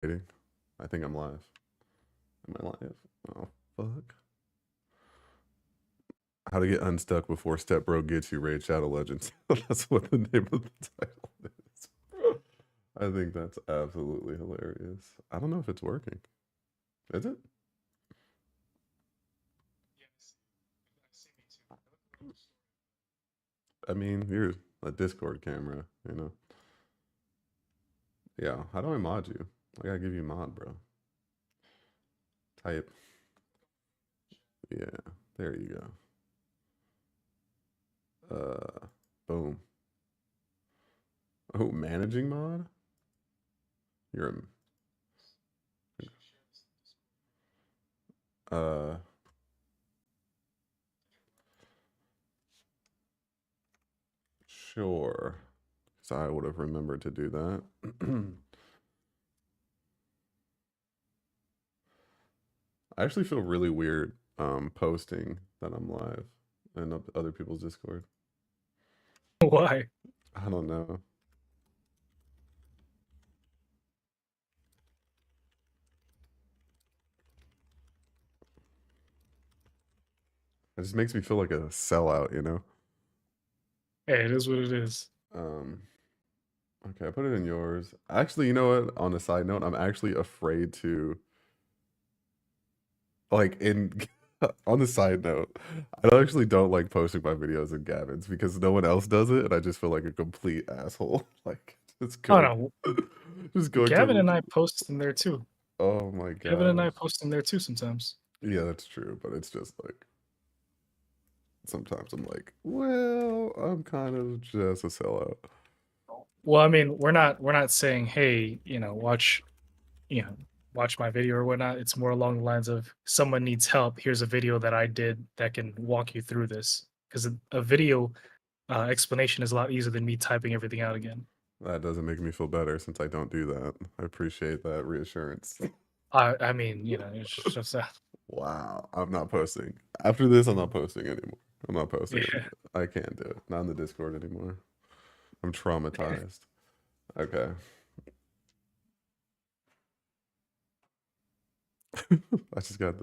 I think I'm live. Am I live? Oh, fuck. How to get unstuck before stepbro gets you, Raid Shadow Legends. That's what the name of the title is. I think that's absolutely hilarious. I don't know if it's working. Is it? I mean, you're a Discord camera, you know? Yeah, how do I mod you? I gotta give you mod, bro. Type. Yeah, there you go. Boom. Oh, managing mod? You're a, sure. So I would have remembered to do that. I actually feel really weird posting that I'm live in other people's Discord. Why? I don't know. It just makes me feel like a sellout, you know? Hey, it is what it is. Um, okay, I put it in yours. Actually, you know what? On a side note, I'm actually afraid to like in on the side note, I actually don't like posting my videos in Gavin's because no one else does it, and I just feel like a complete asshole. Like just Oh going, no, just going Gavin to. and I post in there too. Oh my Gavin and I gosh. post in there too sometimes. Yeah, that's true, but it's just like sometimes I'm like, well, I'm kind of just a sellout. Well, I mean, we're not saying, hey, you know, watch my video or whatnot. It's more along the lines of someone needs help. Here's a video that I did that can walk you through this. Because a video explanation is a lot easier than me typing everything out again. That doesn't make me feel better since I don't do that. I appreciate that reassurance. I mean, it's just Wow, I'm not posting. After this, I'm not posting anymore. I'm not posting yeah. it. I can't do it. Not in the Discord anymore. I'm traumatized. Okay. I just got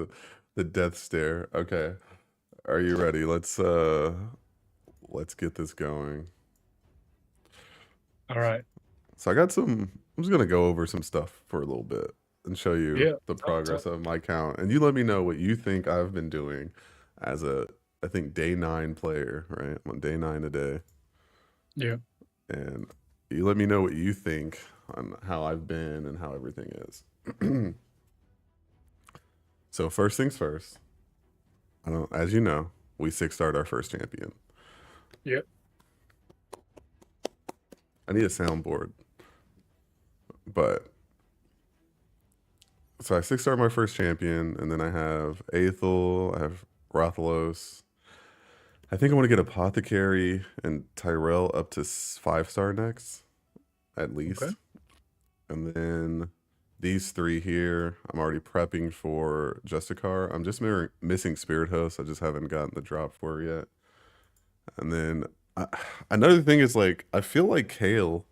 the death stare. Okay. Are you ready? Let's get this going. All right. So I got some I'm just gonna go over some stuff for a little bit and show you Yeah. the Talk. progress of my account. And you let me know what you think I've been doing as a I think day 9 player, right? I'm on day 9 today. Yeah. And you let me know what you think on how I've been and how everything is. So first things first, I don't as you know, we 6-starred our first champion. Yeah. I need a soundboard. But so I 6-starred my first champion, and then I have Aethel, I have Rathalos. I think I want to get Apothecary and Tyrell up to 5-star next, at Okay. least. And then these 3 here, I'm already prepping for Justicar. I'm just missing Spirit Host. I just haven't gotten the drop for her yet. And then another thing is like I feel like Kale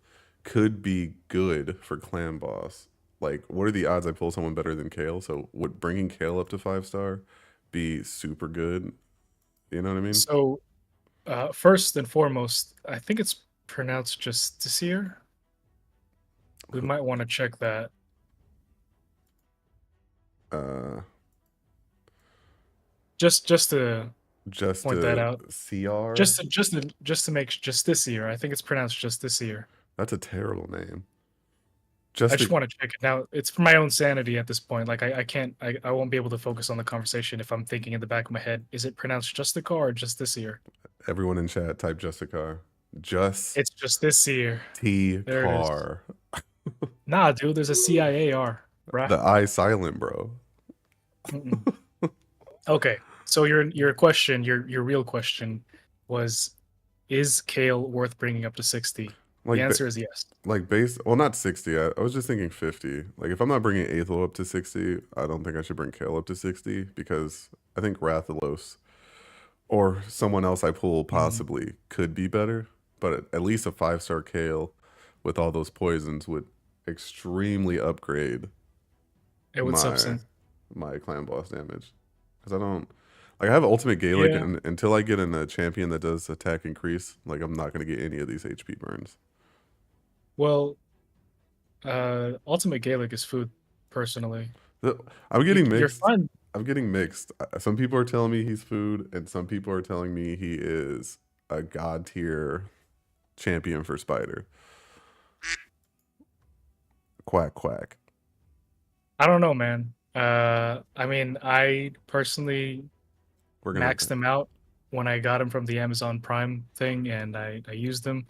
could be good for Clan Boss. Like, what are the odds I pull someone better than Kale? So would bringing Kale up to 5-star be super good? You know what I mean? So first and foremost, I think it's pronounced Justiciar. We might want to check that. Uh, Just to just point that to out. CR. Just to make Justiciar. I think it's pronounced Justiciar. That's a terrible name. I Just just to want to check it now. It's for my own sanity at this point. Like I can't I won't be able to focus on the conversation if I'm thinking in the back of my head, is it pronounced Justicar or Justiciar? everyone in chat type Justicar. Just It's Justiciar. T There it is. car. Nah, dude, there's a CIAR, bruh. The I silent, bro. Mm-mm. Okay. So your question, your real question was, is Kale worth bringing up to 60? The Like answer is yes. like base well not 60. I was just thinking 50. Like if I'm not bringing Aethel up to 60, I don't think I should bring Kale up to 60 because I think Rathalos or someone else I pull Mhm. possibly could be better, but at least a 5-star Kale with all those poisons would extremely upgrade What my substance? my clan boss damage because I don't like I have ultimate Gaelic Yeah. and until I get in a champion that does attack increase, like I'm not gonna get any of these HP burns. Well, Ultimate Gaelic is food, personally. The- I'm getting You're mixed. fine. I'm getting mixed. Some people are telling me he's food, and some people are telling me he is a god tier champion for Spider. Quack quack. I don't know, man. I mean, I personally We're gonna. maxed them out when I got them from the Amazon Prime thing, and I used them.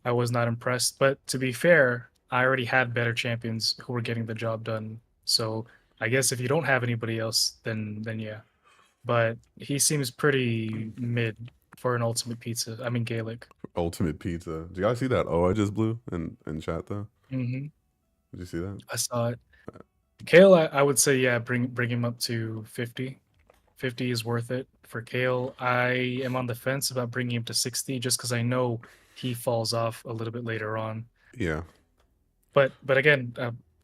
I was not impressed, but to be fair, I already had better champions who were getting the job done. So I guess if you don't have anybody else, then yeah. But he seems pretty mid for an Ultimate Pizza. I mean Gaelic. Ultimate pizza. Do y'all see that? Oh, I just blew in chat though. Hmm. Did you see that? I saw it. Kale, I would say yeah, bring him up to 50. 50 is worth it for Kale. I am on the fence about bringing him to 60 just because I know he falls off a little bit later on. Yeah. But again,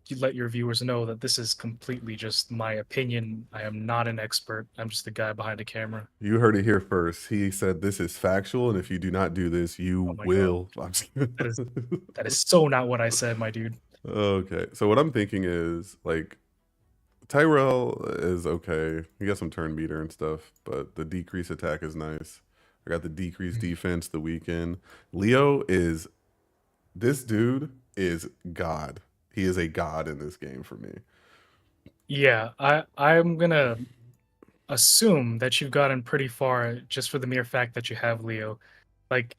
you let your viewers know that this is completely just my opinion. I am not an expert. I'm just the guy behind the camera. You heard it here first. He said this is factual, and if you do not do this, Oh you my god, will. I'm just that is that is so not what I said, my dude. Okay. So what I'm thinking is like Tyrell is okay. He got some turn meter and stuff, but the decrease attack is nice. I got the decrease Mhm. defense the weekend. Leo is this dude is God. He is a god in this game for me. Yeah, I'm gonna assume that you've gotten pretty far just for the mere fact that you have Leo. Like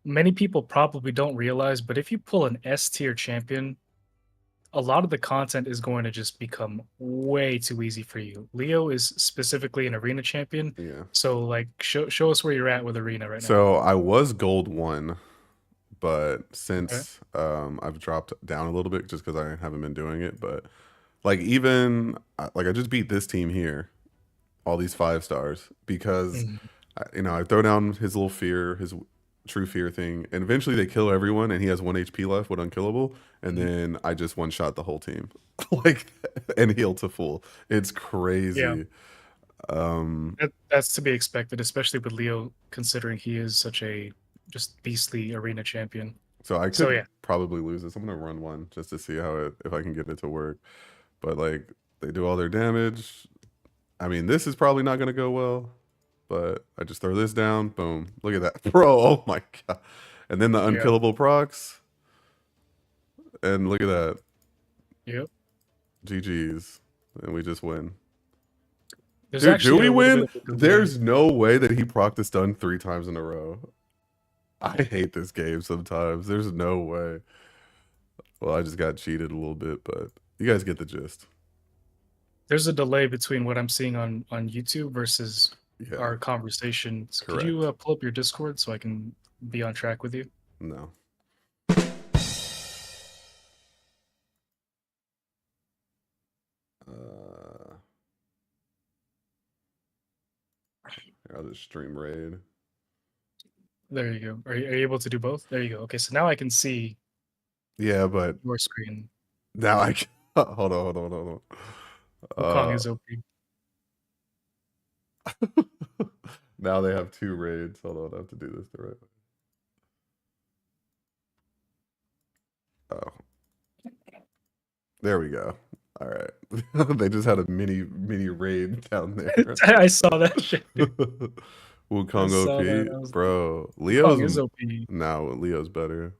many people probably don't realize, but if you pull an S tier champion, a lot of the content is going to just become way too easy for you. Leo is specifically an arena champion, Yeah. so like show us where you're at with arena right now. So I was gold one, but Okay. since I've dropped down a little bit just because I haven't been doing it. But like even like I just beat this team here, all these 5 stars because Mhm. I throw down his little fear, his true fear thing, and eventually they kill everyone, and he has 1 HP left with unkillable, and Mhm. then I just one shot the whole team, like and heal to full. It's Yeah, crazy. Um, that's to be expected, especially with Leo, considering he is such a just beastly arena champion. so I So could yeah, probably lose this. I'm gonna run one just to see how it if I can get it to work. But like they do all their damage. I mean, this is probably not gonna go well. But I just throw this down. Boom! Look at that, bro. Oh my god! And then the yeah, unkillable procs. And look at that. yep. GG's. And we just win. There's Dude, do actually we a little bit win? of a delay. There's no way that he proc this stun 3 times in a row. I hate this game sometimes. There's no way. Well, I just got cheated a little bit, but you guys get the gist. There's a delay between what I'm seeing on YouTube versus Yeah, our conversations. Could you correct. pull up your Discord so I can be on track with you? No. Uh, I'll just stream raid. There you go. Are you able to do both? There you go. Okay, so now I can see Yeah, but your screen. now I can. Hold on. Wukong Uh, is OP. now they have 2 raids. Hold on, I have to do this the right way. Oh, there we go. All right. They just had a mini raid down there. I saw that shit, dude. I Wukong saw that. OP, I was like, bro. Wukong is OP. Now Leo's better.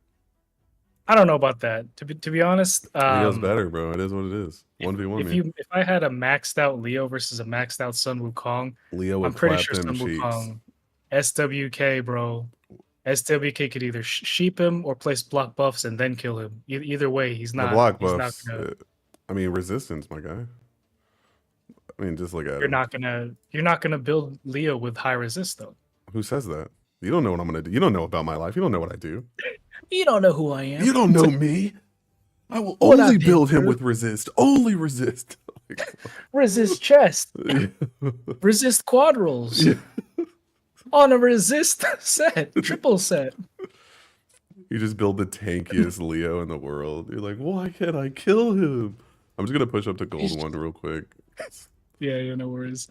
I don't know about that. To be honest, Leo's better, bro. It is what it is. if 1v1 if me. you if I had a maxed out Leo versus a maxed out Sun Wukong, Leo I'm would pretty clap sure them Sun cheeks. Wukong, SWK, bro. SWK could either sheep him or place block buffs and then kill him. Either way, he's The not block he's not buffs. gonna I mean, resistance, my guy. I mean, just look at him. you're not gonna build Leo with high resist though. Who says that? You don't know what I'm gonna do. You don't know about my life. You don't know what I do. You don't know who I am. You don't know me. I will What only I've been build him through. with resist. Only resist. Resist chest. Yeah. Resist quad rolls. Yeah. On a resist set. Triple set. You just build the tankiest Leo in the world. You're like, why can't I kill him? I'm just gonna push up to gold one real quick. Yeah, yeah, no worries.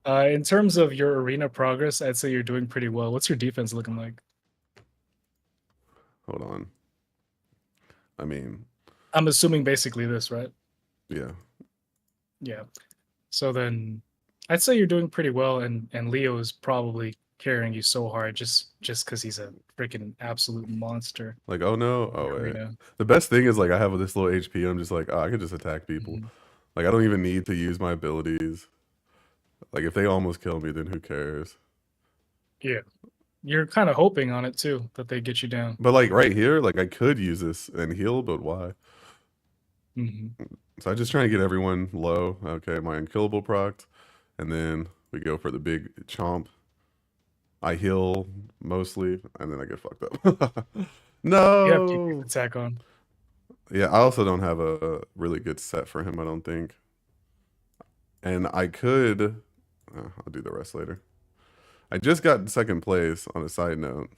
In terms of your arena progress, I'd say you're doing pretty well. What's your defense looking like? Hold on. I mean, I'm assuming basically this, right? yeah. Yeah. So then I'd say you're doing pretty well, and Leo is probably carrying you so hard just because he's a freaking absolute monster Like, oh no. in Oh wait. arena. The best thing is like I have this little HP. I'm just like, oh, I could just attack people. Mhm. Like I don't even need to use my abilities. Like if they almost kill me, then who cares? Yeah. You're kind of hoping on it too that they get you down. But like right here, like I could use this and heal, but why? Mhm. So I'm just trying to get everyone low. Okay, my unkillable proc, and then we go for the big chomp. I heal mostly, and then I get fucked up. You have decreased No. attack on. Yeah, I also don't have a really good set for him, I don't think. And I could, I'll do the rest later. I just got second place on a side note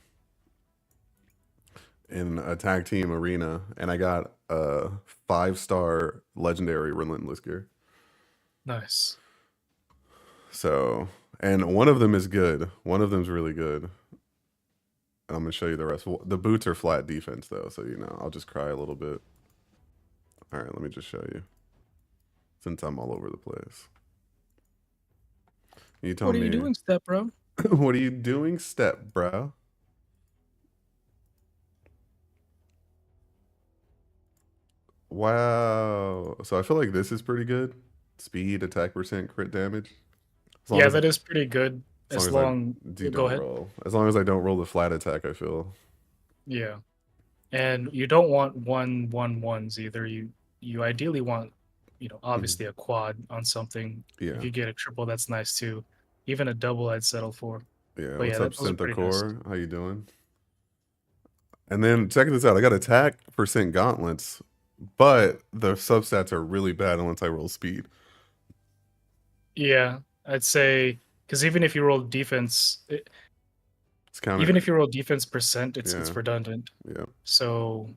in a tag team arena, and I got a 5-star legendary relentless gear. Nice. So, and one of them is good. One of them's really good. And I'm gonna show you the rest. The boots are flat defense though, so you know I'll just cry a little bit. All right, let me just show you. Since I'm all over the place, you tell What are you me. doing, step bro? What are you doing, step bro? Wow. So I feel like this is pretty good. Speed, attack percent, crit damage. As long Yeah, as that is pretty good. as long As as I long do go don't ahead. roll. As long as I don't roll the flat attack, I feel. Yeah. And you don't want 1-1-1s either. You ideally want, Mhm. obviously a quad on something. If Yeah. you get a triple, that's nice too. Even a double, I'd settle for. Yeah. But yeah, What's up, those are pretty nice. Synthocor? How you doing? And then check this out. I got attack percent gauntlets, but the substats are really bad unless I roll speed. Yeah, I'd say because It's even counter. if you roll defense percent, it's Yeah. redundant. Yeah. So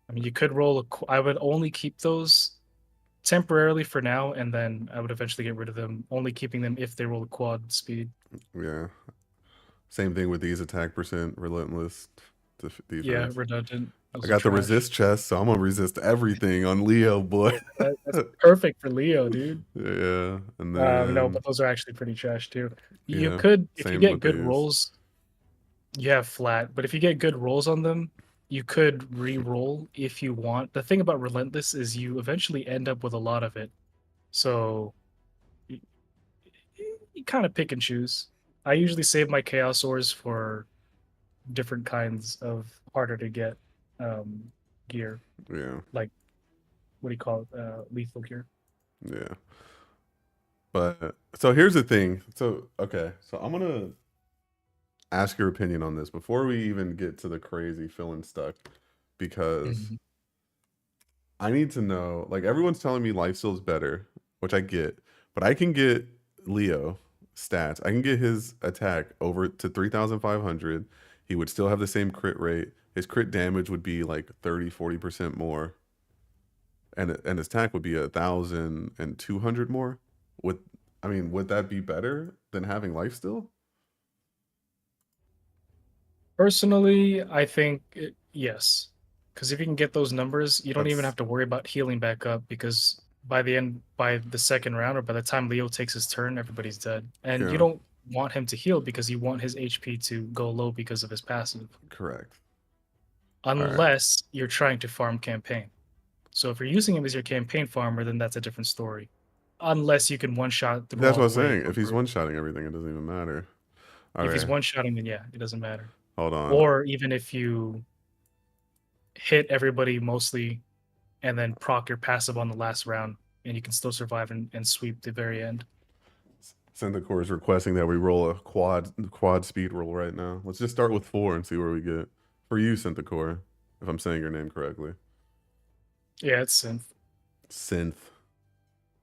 I mean, you could roll I would only keep those temporarily for now, and then I would eventually get rid of them. Only keeping them if they roll a quad speed. Yeah. Same thing with these attack percent relentless Yeah, defense. redundant. I Those are got the trash. resist chest, so I'm gonna resist everything on Leo, boy. That's perfect for Leo, dude. Yeah. And No, then but those are actually pretty trash too. You yeah, could, if you same get with good these. rolls, you have flat, but if you get good rolls on them, you could re-roll if you want. The thing about relentless is you eventually end up with a lot of it. So you, you kind of pick and choose. I usually save my chaos ores for different kinds of harder to get um gear, Yeah. like what do you call it? Lethal gear. Yeah. But so here's the thing. So okay, so I'm gonna ask your opinion on this before we even get to the crazy feeling stuck, because Mhm. I need to know. Like everyone's telling me lifesteal is better, which I get, but I can get Leo stats. I can get his attack over to 3,500. He would still have the same crit rate. His crit damage would be like 30-40% more, and his attack would be 1,200 more. Would I mean, would that be better than having lifesteal? Personally, I think yes, because if you can get those numbers, you don't even That's have to worry about healing back up because by the second round or by the time Leo takes his turn, everybody's dead. And you yeah, don't want him to heal because you want his HP to go low because of his passive, correct. All right. unless you're trying to farm campaign. So if you're using him as your campaign farmer, then that's a different story. Unless you can one shot through That's all what I'm the way, saying. If he's one-shotting everything, it doesn't even matter. All if he's right. one shotting, then yeah, it doesn't matter. Hold on. Or even if you hit everybody mostly and then proc your passive on the last round, and you can still survive and sweep the very end. Synthocor is requesting that we roll a quad speed roll right now. Let's just start with 4 and see where we get. For you, Synthocor, if I'm saying your name correctly. Yeah, it's synth. Synth.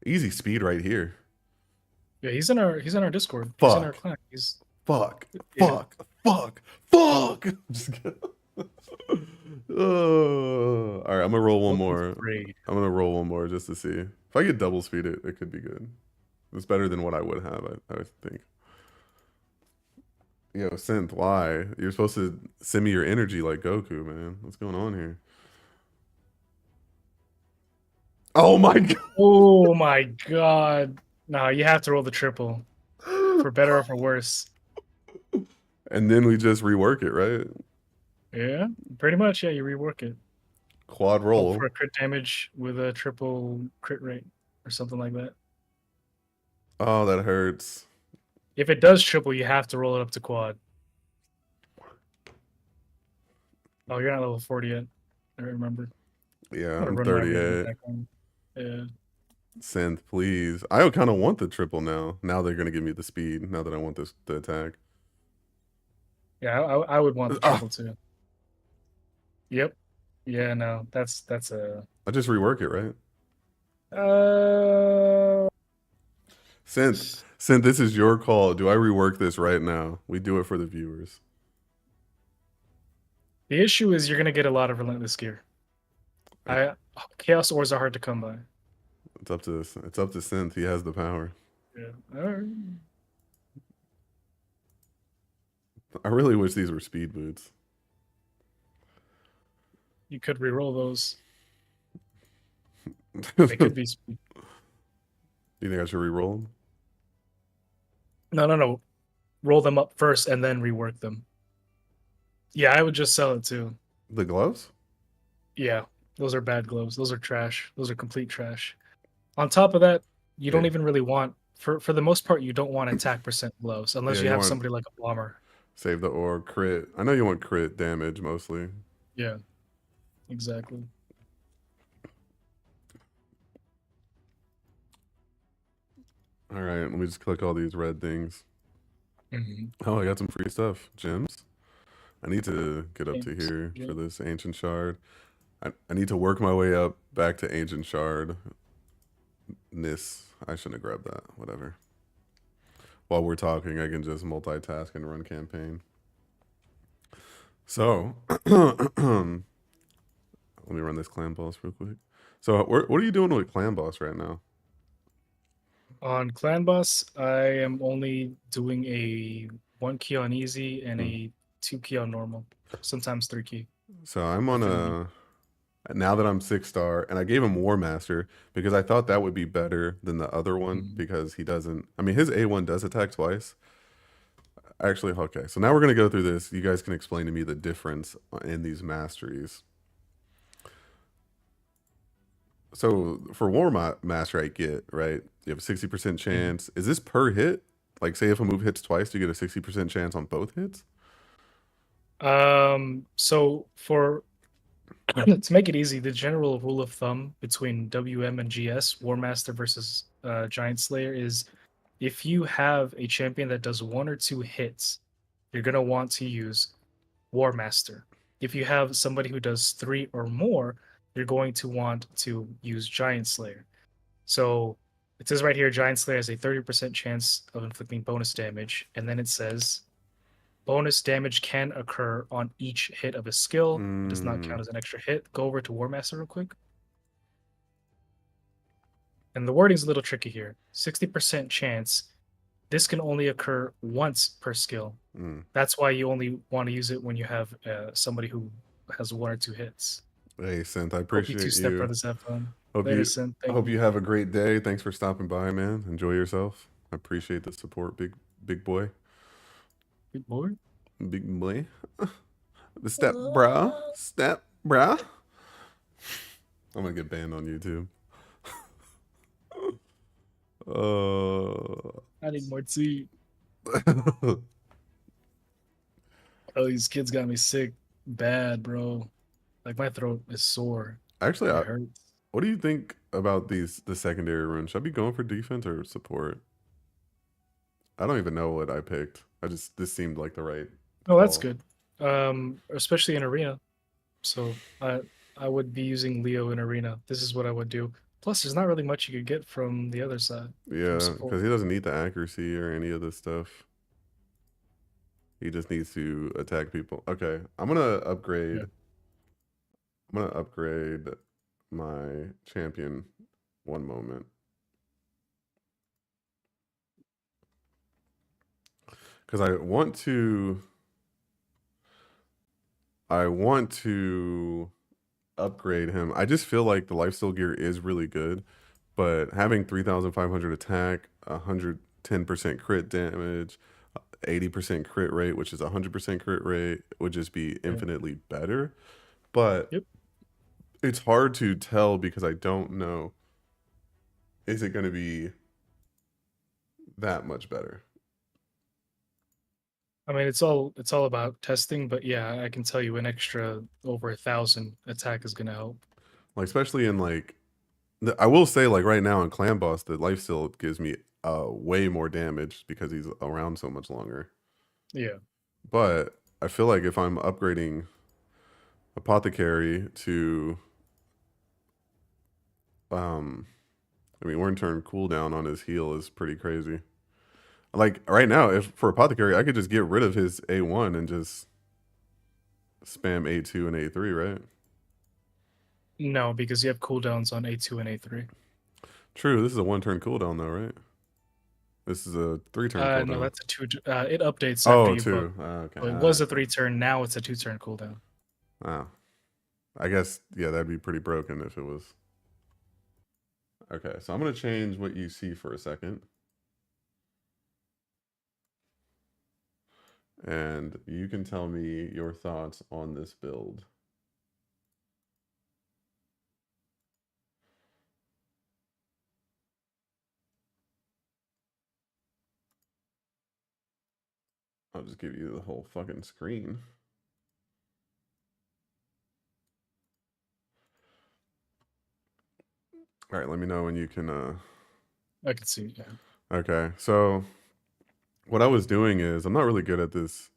Easy speed right here. Yeah, he's in our Discord. He's in our Fuck. clan. He's Fuck. yeah. Fuck. Fuck. Fuck. Just kidding. All right, I'm gonna roll one Welcome to more. raid. I'm gonna roll one more just to see. If I get double speed it, it could be good. It's better than what I would have, I think. Yo, Synth, why? You're supposed to send me your energy like Goku, man. What's going on here? Oh my Oh my god. No, you have to roll the triple. god. For better or for worse. And then we just rework it, right? Yeah, pretty much. Yeah, you rework it. Quad Hope for roll. a crit damage with a triple crit rate or something like that. Oh, that hurts. If it does triple, you have to roll it up to quad. Oh, you're not level 40 yet. I remember. I'm Yeah, gonna I'm run my raid in the 38. background. Yeah. Synth, please. I kind of want the triple now. Now they're gonna give me the speed. Now that I want this the attack. Yeah, I would want the Ah, triple too. Yep. Yeah, no, that's a I just rework it, right? uh Synth, Synth, this is your call. Do I rework this right now? We do it for the viewers. the issue is you're gonna get a lot of relentless gear. I chaos ores are hard to come by. It's up to Synth. He has the power. Yeah. All right. I really wish these were speed boots. You could re-roll those. They Do could be you think I should re-roll them? no. Roll them up first and then rework them. Yeah, I would just sell it too. The gloves? Yeah, those are bad gloves. Those are trash. Those are complete trash. On top of that, you don't Yeah, even really want for the most part you don't want attack percent gloves unless yeah. you You have want somebody like a bomber. save the orb crit. I know you want crit damage mostly. Yeah, exactly. All right, let me just click all these red things. Mm-hmm. Oh, I got some free stuff. Gems. I need to get up to Games. here Yeah. for this ancient shard. I need to work my way up back to ancient shard. I shouldn't have grabbed that. Whatever. While we're talking, I can just multitask and run campaign. So, let me run this clan boss real quick. So, what are you doing with clan boss right now? On clan boss, I am only doing a 1 key on easy and Hmm. a 2 key on normal. Sometimes 3 key So I'm on if in need. a now that I'm 6 star, and I gave him War Master because I thought that would be better than the other one Mhm. because he doesn't. I mean, his A1 does attack twice. Actually, okay. So now we're gonna go through this. You guys can explain to me the difference in these masteries. So for Master, I get right. You have a 60% Mhm. chance. Is this per hit? Like, say if a move hits twice, you get a 60% chance on both hits. So for to make it easy, the general rule of thumb between WM and GS, War Master versus Giant Slayer, is if you have a champion that does 1 or 2 hits, you're gonna want to use War Master. If you have somebody who does 3 or more, you're going to want to use Giant Slayer. So it says right here, Giant Slayer has a 30% chance of inflicting bonus damage, and then it says bonus damage can occur on each hit of a skill. It does not Mm, count as an extra hit. Go over to War Master real quick. And the wording's a little tricky here. 60% chance. This can only occur once per skill. mm. That's why you only want to use it when you have somebody who has 1 or 2 hits. Hey, Synth, I Hope you two appreciate you. stepbrothers have fun. Hope Later, you Sin. Thank hope you. you have a great day. Thanks for stopping by, man. Enjoy yourself. I appreciate the support, big boy, Good boy. big boy. The step bro. I'm gonna get banned on YouTube. Uh, I need more tea. Oh, these kids got me sick bad, bro. Like my throat is sore. actually, It hurts. what do you think about the secondary runes? Should I be going for defense or support? I don't even know what I picked. This seemed like the right Oh, that's call. good. Especially in arena. So I would be using Leo in arena. This is what I would do. Plus, there's not really much you could get from the other side from Yeah, support. because he doesn't need the accuracy or any of this stuff. He just needs to attack people. Okay, I'm gonna Yeah. upgrade I'm gonna upgrade my champion one moment. Because I want to upgrade him. I just feel like the lifesteal gear is really good, but having 3,500 attack, 110% crit damage, 80% crit rate, which is 100% crit rate, would just be Yeah. infinitely better. But Yep. it's hard to tell because I don't know, is it going to be that much better? I mean, it's all about testing, but yeah, I can tell you an extra over 1,000 attack is gonna help. Like especially in like I will say like right now in Clan Boss, the lifesteal gives me way more damage because he's around so much longer. Yeah. But I feel like if I'm upgrading Apothecary to um I mean one turn cooldown on his heal is pretty crazy. Like right now, if for Apothecary, I could just get rid of his A1 and just spam A2 and A3, right? No, because you have cooldowns on A2 and A3. True, this is a one turn cooldown though, right? This is a 3 turn No, cooldown. that's a two. It updates after Oh, you book. two. Okay. So it was a 3 turn. Now it's a 2 turn cooldown. Wow. I guess yeah, that'd be pretty broken if it was. Okay, so I'm gonna change what you see for a second, and you can tell me your thoughts on this build. I'll just give you the whole fucking screen. All right, let me know when you can. I can see. Yeah. Okay, so what I was doing is I'm not really good at this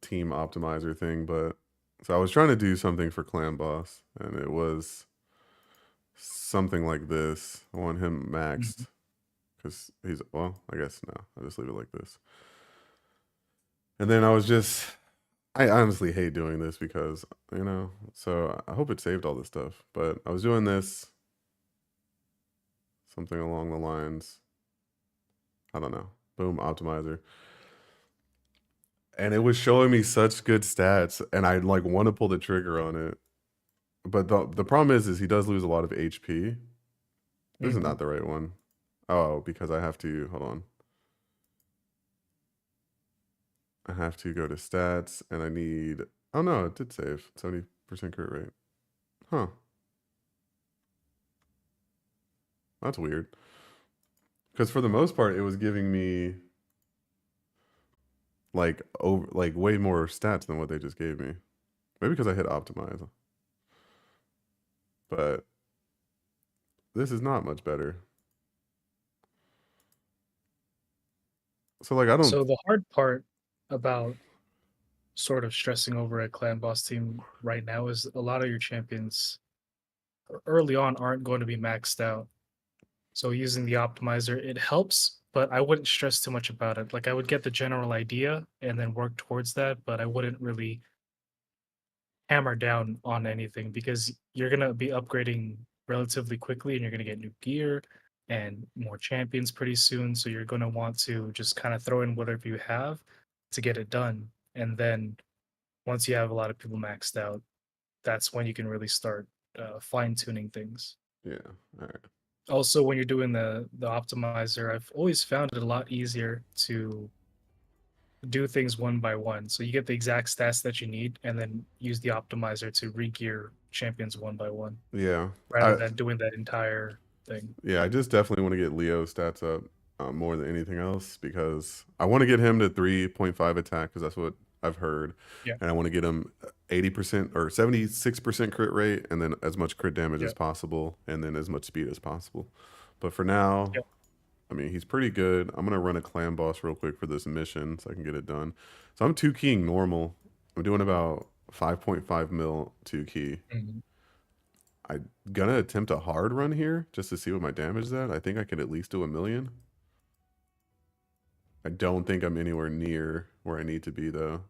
team optimizer thing, but so I was trying to do something for Clan Boss, and it was something like this. I want him Mhm. maxed because he's well. I guess no. I'll just leave it like this. And then I honestly hate doing this because So I hope it saved all this stuff. But I was doing this something along the lines. I don't know. Boom optimizer. And it was showing me such good stats, and I like want to pull the trigger on it. But the problem is he does lose a lot of HP. This is Mhm. not the right one. Oh, because I have to hold on. I have to go to stats, and I need. Oh no, it did save 70% crit rate. Huh? That's weird. Because for the most part, it was giving me like way more stats than what they just gave me. Maybe because I hit optimize, but this is not much better. So like I don't. So the hard part about sort of stressing over a clan boss team right now is a lot of your champions early on aren't going to be maxed out. So using the optimizer, it helps, but I wouldn't stress too much about it. Like I would get the general idea and then work towards that, but I wouldn't really hammer down on anything because you're gonna be upgrading relatively quickly and you're gonna get new gear and more champions pretty soon. So you're gonna want to just kind of throw in whatever you have to get it done. And then once you have a lot of people maxed out, that's when you can really start fine tuning things. Yeah. All right. Also, when you're doing the optimizer, I've always found it a lot easier to do things one by one. So you get the exact stats that you need, and then use the optimizer to re-gear champions one by one, Yeah. rather I than doing that entire thing. Yeah, I just definitely want to get Leo's stats up more than anything else because I want to get him to 3.5 attack because that's what I've heard. Yeah, And I want to get him 80% or 76% crit rate and then as much crit damage yeah, as possible and then as much speed as possible. But for now, yeah. I mean, he's pretty good. I'm going to run a clan boss real quick for this mission so I can get it done. So I'm 2 keying normal. I'm doing about 5.5 mil 2 key. Mhm. I'm gonna attempt a hard run here just to see what my damage is at. I think I could at least do 1 million. I don't think I'm anywhere near where I need to be though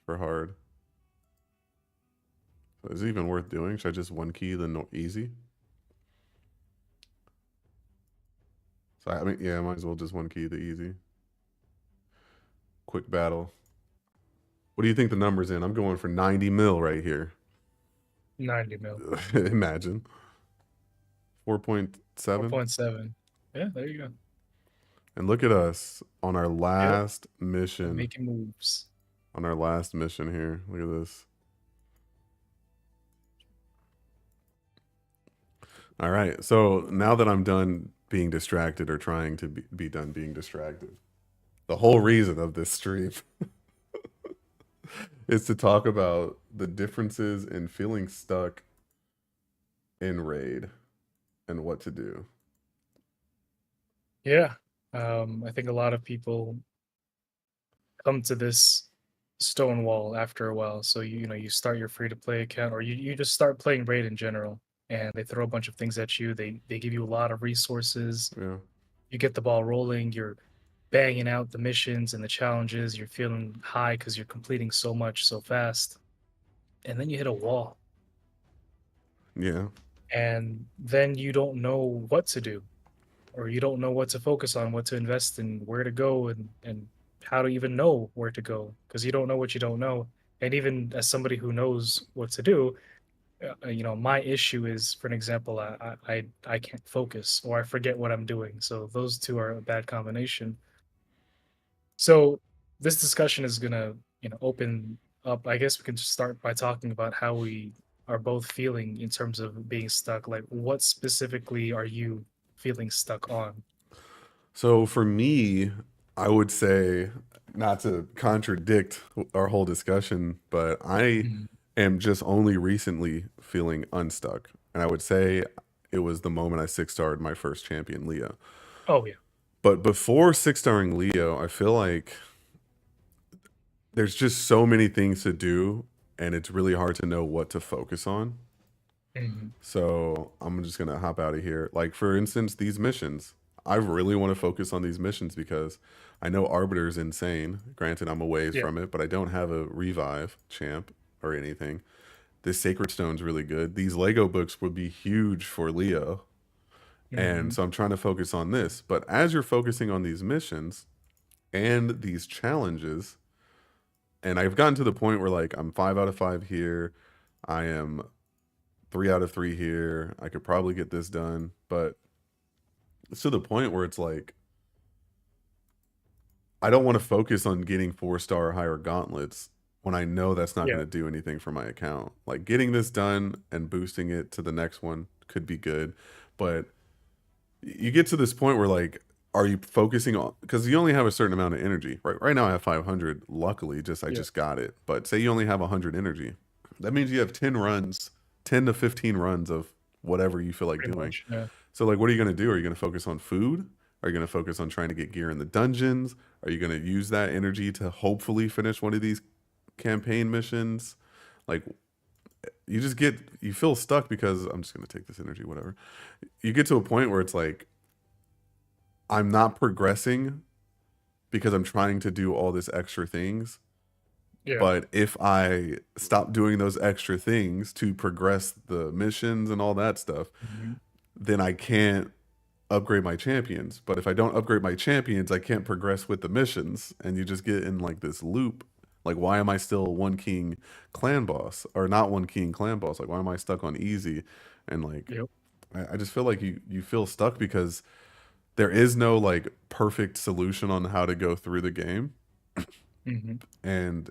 for hard. Is it even worth doing? Should I just one key the no easy? So I mean, yeah, I might as well just one key the easy. Quick battle. What do you think the number's in? I'm going for 90 mil right here. 90 mil. Imagine 4.7. 4.7. Yeah, there you go. And look at us on our Yep. last We're mission. making moves. On our last mission here. Look at this. All right. So now that I'm done being distracted or trying to be done being distracted, the whole reason of this stream is to talk about the differences in feeling stuck in raid and what to do. Yeah. I think a lot of people come to this stone wall after a while. So you start your free to play account, or you just start playing raid in general, and they throw a bunch of things at you. They give you a lot of resources. Yeah. You get the ball rolling. You're banging out the missions and the challenges. You're feeling high because you're completing so much so fast, and then you hit a wall, Yeah. and then you don't know what to do, or you don't know what to focus on, what to invest in, where to go, and how to even know where to go because you don't know what you don't know. And even as somebody who knows what to do, my issue is, for an example, I can't focus or I forget what I'm doing. So those two are a bad combination. So this discussion is gonna, open up. I guess we can just start by talking about how we are both feeling in terms of being stuck. Like, what specifically are you feeling stuck on? So for me, I would say, not to contradict our whole discussion, but I Mhm. am just only recently feeling unstuck. And I would say it was the moment I six starred my first champion, Leo. Oh yeah. But before six starring Leo, I feel like there's just so many things to do, and it's really hard to know what to focus on. Mhm. So I'm just gonna hop out of here. Like for instance, these missions. I really want to focus on these missions because I know Arbiter's insane. Granted, I'm a ways Yeah. from it, but I don't have a revive champ or anything. This Sacred Stone's really good. These Lego books would be huge for Leo. And Mhm. so I'm trying to focus on this. But as you're focusing on these missions and these challenges, and I've gotten to the point where like I'm 5 out of 5 here. I am 3 out of 3 here. I could probably get this done, but it's to the point where it's like I don't want to focus on getting 4 star or higher gauntlets when I know that's not Yeah. going to do anything for my account. Like getting this done and boosting it to the next one could be good, but you get to this point where like are you focusing on because you only have a certain amount of energy. Right now I have 500. Luckily, just I Yeah. just got it. But say you only have 100 energy. That means you have 10 runs, 10 to 15 runs of whatever you feel like Pretty doing. much. Yeah. So like what are you going to do? Are you going to focus on food? Are you going to focus on trying to get gear in the dungeons? Are you going to use that energy to hopefully finish one of these campaign missions? Like you feel stuck because I'm just going to take this energy whatever. You get to a point where it's like I'm not progressing because I'm trying to do all this extra things. Yeah. But if I stop doing those extra things to progress the missions and all that stuff, Mhm. then I can't upgrade my champions. But if I don't upgrade my champions, I can't progress with the missions. And you just get in like this loop. Like, why am I still one king clan boss or not one king clan boss? Like, why am I stuck on easy? And like, Yep. I just feel like you feel stuck because there is no like perfect solution on how to go through the game. Mhm. And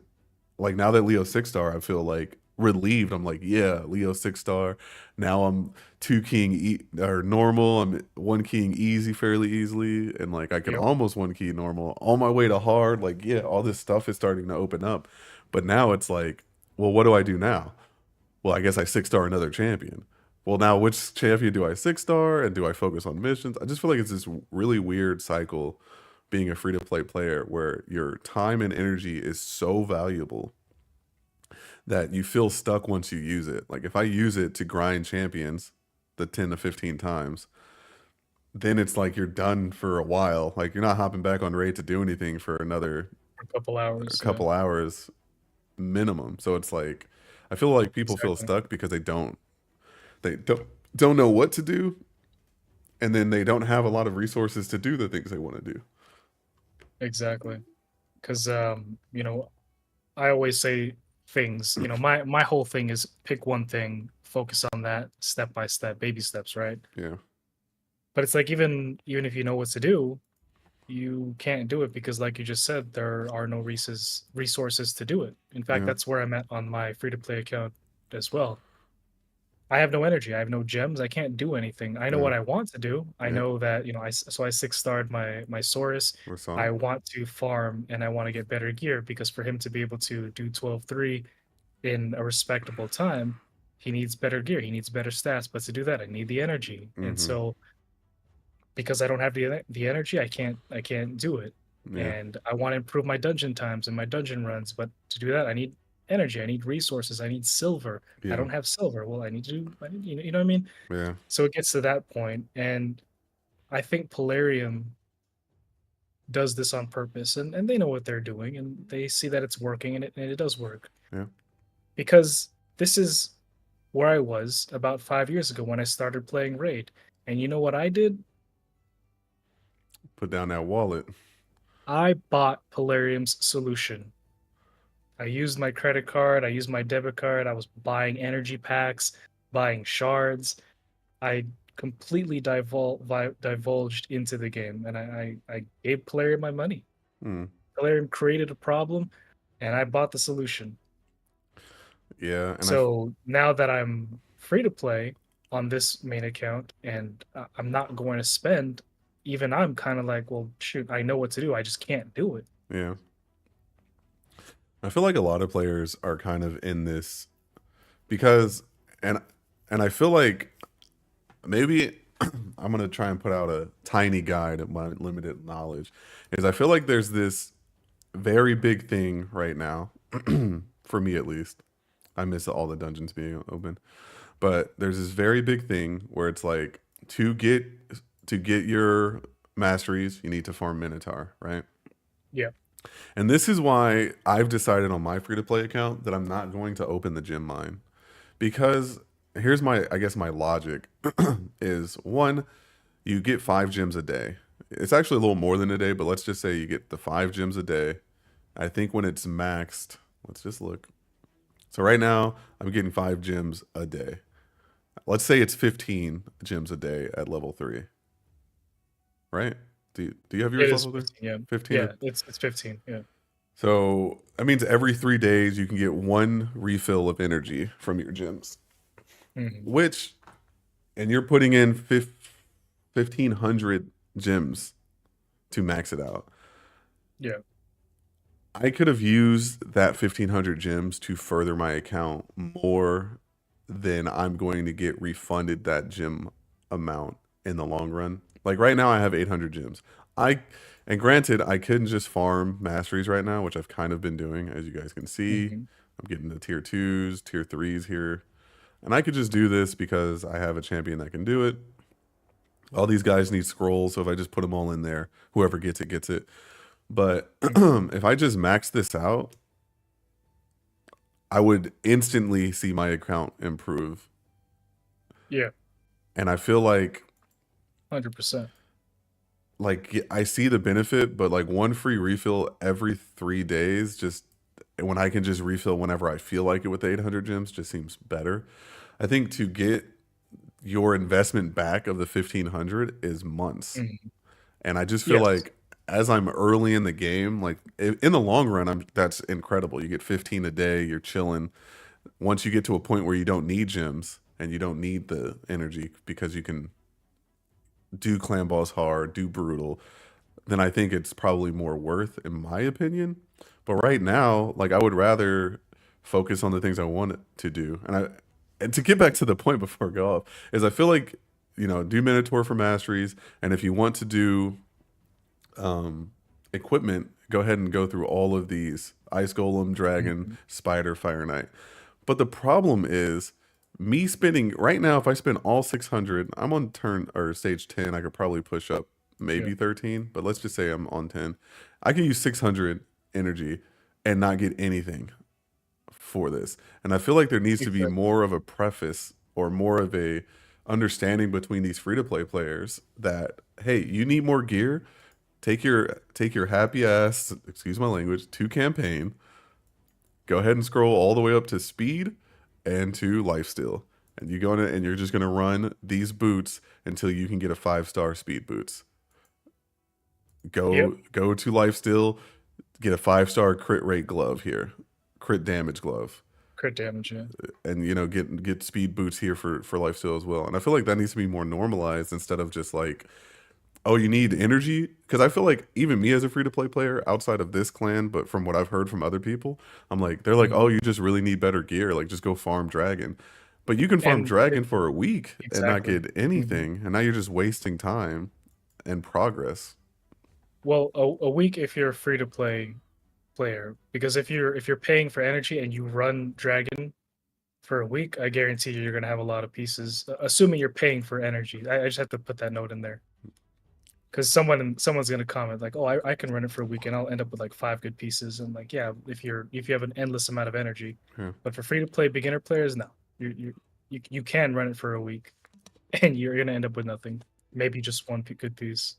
like now that Leo six star, I feel like relieved. I'm like, yeah, Leo six star. Now I'm two king or normal. I'm one king easy fairly easily, and like I can Yep. almost one key normal on my way to hard. Like yeah, all this stuff is starting to open up, but now it's like, well, what do I do now? Well, I guess I six star another champion. Well, now which champion do I six star and do I focus on missions? I just feel like it's this really weird cycle being a free to play player where your time and energy is so valuable that you feel stuck once you use it. Like if I use it to grind champions the 10 to 15 times, then it's like you're done for a while. Like you're not hopping back on raid to do anything for another For a couple hours. Yeah. couple hours minimum. So it's like I feel like people feel Exactly. stuck because they don't know what to do, and then they don't have a lot of resources to do the things they want to do. Exactly. Because I always say things. My whole thing is pick one thing, focus on that, step by step, baby steps, right? Yeah, But it's like even if you know what to do, you can't do it because, like you just said, there are no resources to do it. In fact, yeah, that's where I'm at on my free to play account as well. I have no energy. I have no gems. I can't do anything. I know yeah, what I want to do. I yeah. know that so I 6-starred my Saurus. Or I song. want to farm and I want to get better gear because for him to be able to do 12-3 in a respectable time, he needs better gear. He needs better stats. But to do that, I need the energy. And Mm-hmm. so because I don't have the energy, I can't do it. Yeah, And I want to improve my dungeon times and my dungeon runs, but to do that, I need energy. I need resources. I need silver. I yeah, don't have silver. Well, I need, you know what I mean? yeah, So it gets to that point, and I think Polarium does this on purpose, and they know what they're doing, and they see that it's working, and it does work yeah. because this is where I was about 5 years ago when I started playing Raid. And you know what I did? Put down that wallet. I bought Polarium's solution. I used my credit card, I used my debit card, I was buying energy packs, buying shards. I completely divulged into the game, and I gave Polarium my money. Hmm. Polarium created a problem, and I bought the solution. Yeah, and So now that I'm free to play on this main account and I'm not going to spend, even I'm kind of like, well, shoot, I know what to do. I just can't do it. yeah, I feel like a lot of players are kind of in this because, and I feel like maybe I'm gonna try and put out a tiny guide of my limited knowledge. Is I feel like there's this very big thing right now, for me at least. I miss all the dungeons being open, but there's this very big thing where it's like to get to get your masteries, you need to farm Minotaur, right? Yeah. And this is why I've decided on my free to play account that I'm not going to open the gym mine because here's my I guess my logic is one, you get 5 gems a day. It's actually a little more than a day, but let's just say you get the 5 gems a day. I think when it's maxed, let's just look. So right now I'm getting 5 gems a day. Let's say it's 15 gems a day at level 3, right? Do you have It yours is level 3? 15. Yeah. 15 or Yeah. It's 15. Yeah. so that means every 3 days you can get one refill of energy from your gems, Hmm. which, and you're putting in 1,500 gems to max it out. Yeah. I could have used that 1,500 gems to further my account more than I'm going to get refunded that gem amount in the long run. Like right now, I have 800 gems. I and granted, I couldn't just farm masteries right now, which I've kind of been doing, as you guys can see. Hmm. I'm getting the tier twos, tier threes here, and I could just do this because I have a champion that can do it. All these guys need scrolls, so if I just put them all in there, whoever gets it gets it. But Hmm. if I just max this out, I would instantly see my account improve. Yeah. And I feel 100%. like I see the benefit, but like one free refill every 3 days, just when I can just refill whenever I feel like it with the 800 gems, just seems better. I think to get your investment back of the 1,500 is months. Hmm. And I just feel Yes. like as I'm early in the game, like in the long run, that's incredible. You get 15 a day, you're chilling. Once you get to a point where you don't need gems and you don't need the energy because you can do clan boss hard, do brutal, then I think it's probably more worth, in my opinion. But right now, like I would rather focus on the things I want to do. And to get back to the point before I go off, is I feel like, do Minotaur for masteries, and if you want to do um equipment, go ahead and go through all of these. Ice Golem, Dragon, Hmm. Spider, Fire Knight. But the problem is me spending right now, if I spend all 600, I'm on turn or stage 10, I could probably push up Yeah. maybe 13, but let's just say I'm on 10. I can use 600 energy and not get anything for this. And I feel like there needs to be Exactly. more of a preface or more of a understanding between these free to play players that hey, you need more gear. Take your happy ass, excuse my language, to campaign. Go ahead and scroll all the way up to speed and to lifesteal. And you go in and you're just gonna run these boots until you can get a 5-star speed boots. Yep. Go to lifesteal, get a 5-star crit rate glove here, crit damage glove, Crit damage. Yeah. and get speed boots here for lifesteal as well. And I feel like that needs to be more normalized instead of just like, oh, you need energy, because I feel like even me as a free to play player outside of this clan, but from what I've heard from other people, I'm like they're like, oh, Mhm. you just really need better gear, like just go farm dragon. But you can farm And dragon for a week and not exactly. get Mhm. anything, and now you're just wasting time and progress. Well, a week if you're a free to play player, because if you're paying for energy and you run dragon for a week, I guarantee you're gonna have a lot of pieces. Assuming you're paying for energy, I just have to put that note in there because someone's gonna comment like, "Oh, I can run it for a week and I'll end up with like 5 good pieces." And like, yeah, if you have an endless amount of energy, Yeah. but for free to play beginner players, no, you can run it for a week and you're gonna end up with nothing. Maybe just one good piece.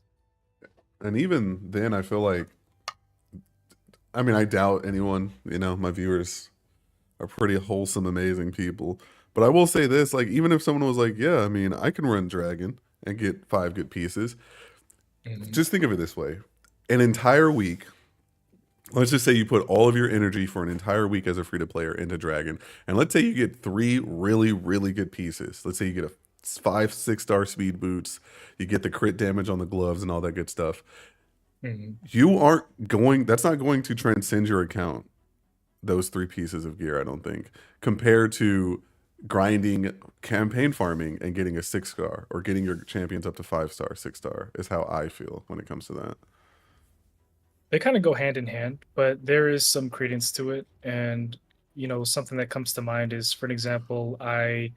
And even then, I feel like, I mean, I doubt anyone, my viewers are pretty wholesome, amazing people. But I will say this, like, even if someone was like, yeah, I mean, I can run dragon and get 5 good pieces, Mhm. just think of it this way. An entire week, let's just say you put all of your energy for an entire week as a free to player into dragon, and let's say you get 3 really good pieces. Let's say you get a 5 6-star speed boots, you get the crit damage on the gloves and all that good stuff. Mhm. You aren't going, that's not going to transcend your account, those 3 pieces of gear, I don't think, compared to grinding campaign farming and getting a 6-star or getting your champions up to 5-star, 6-star is how I feel when it comes to that. They kind of go hand in hand, but there is some credence to it. And, something that comes to mind is, for an example, I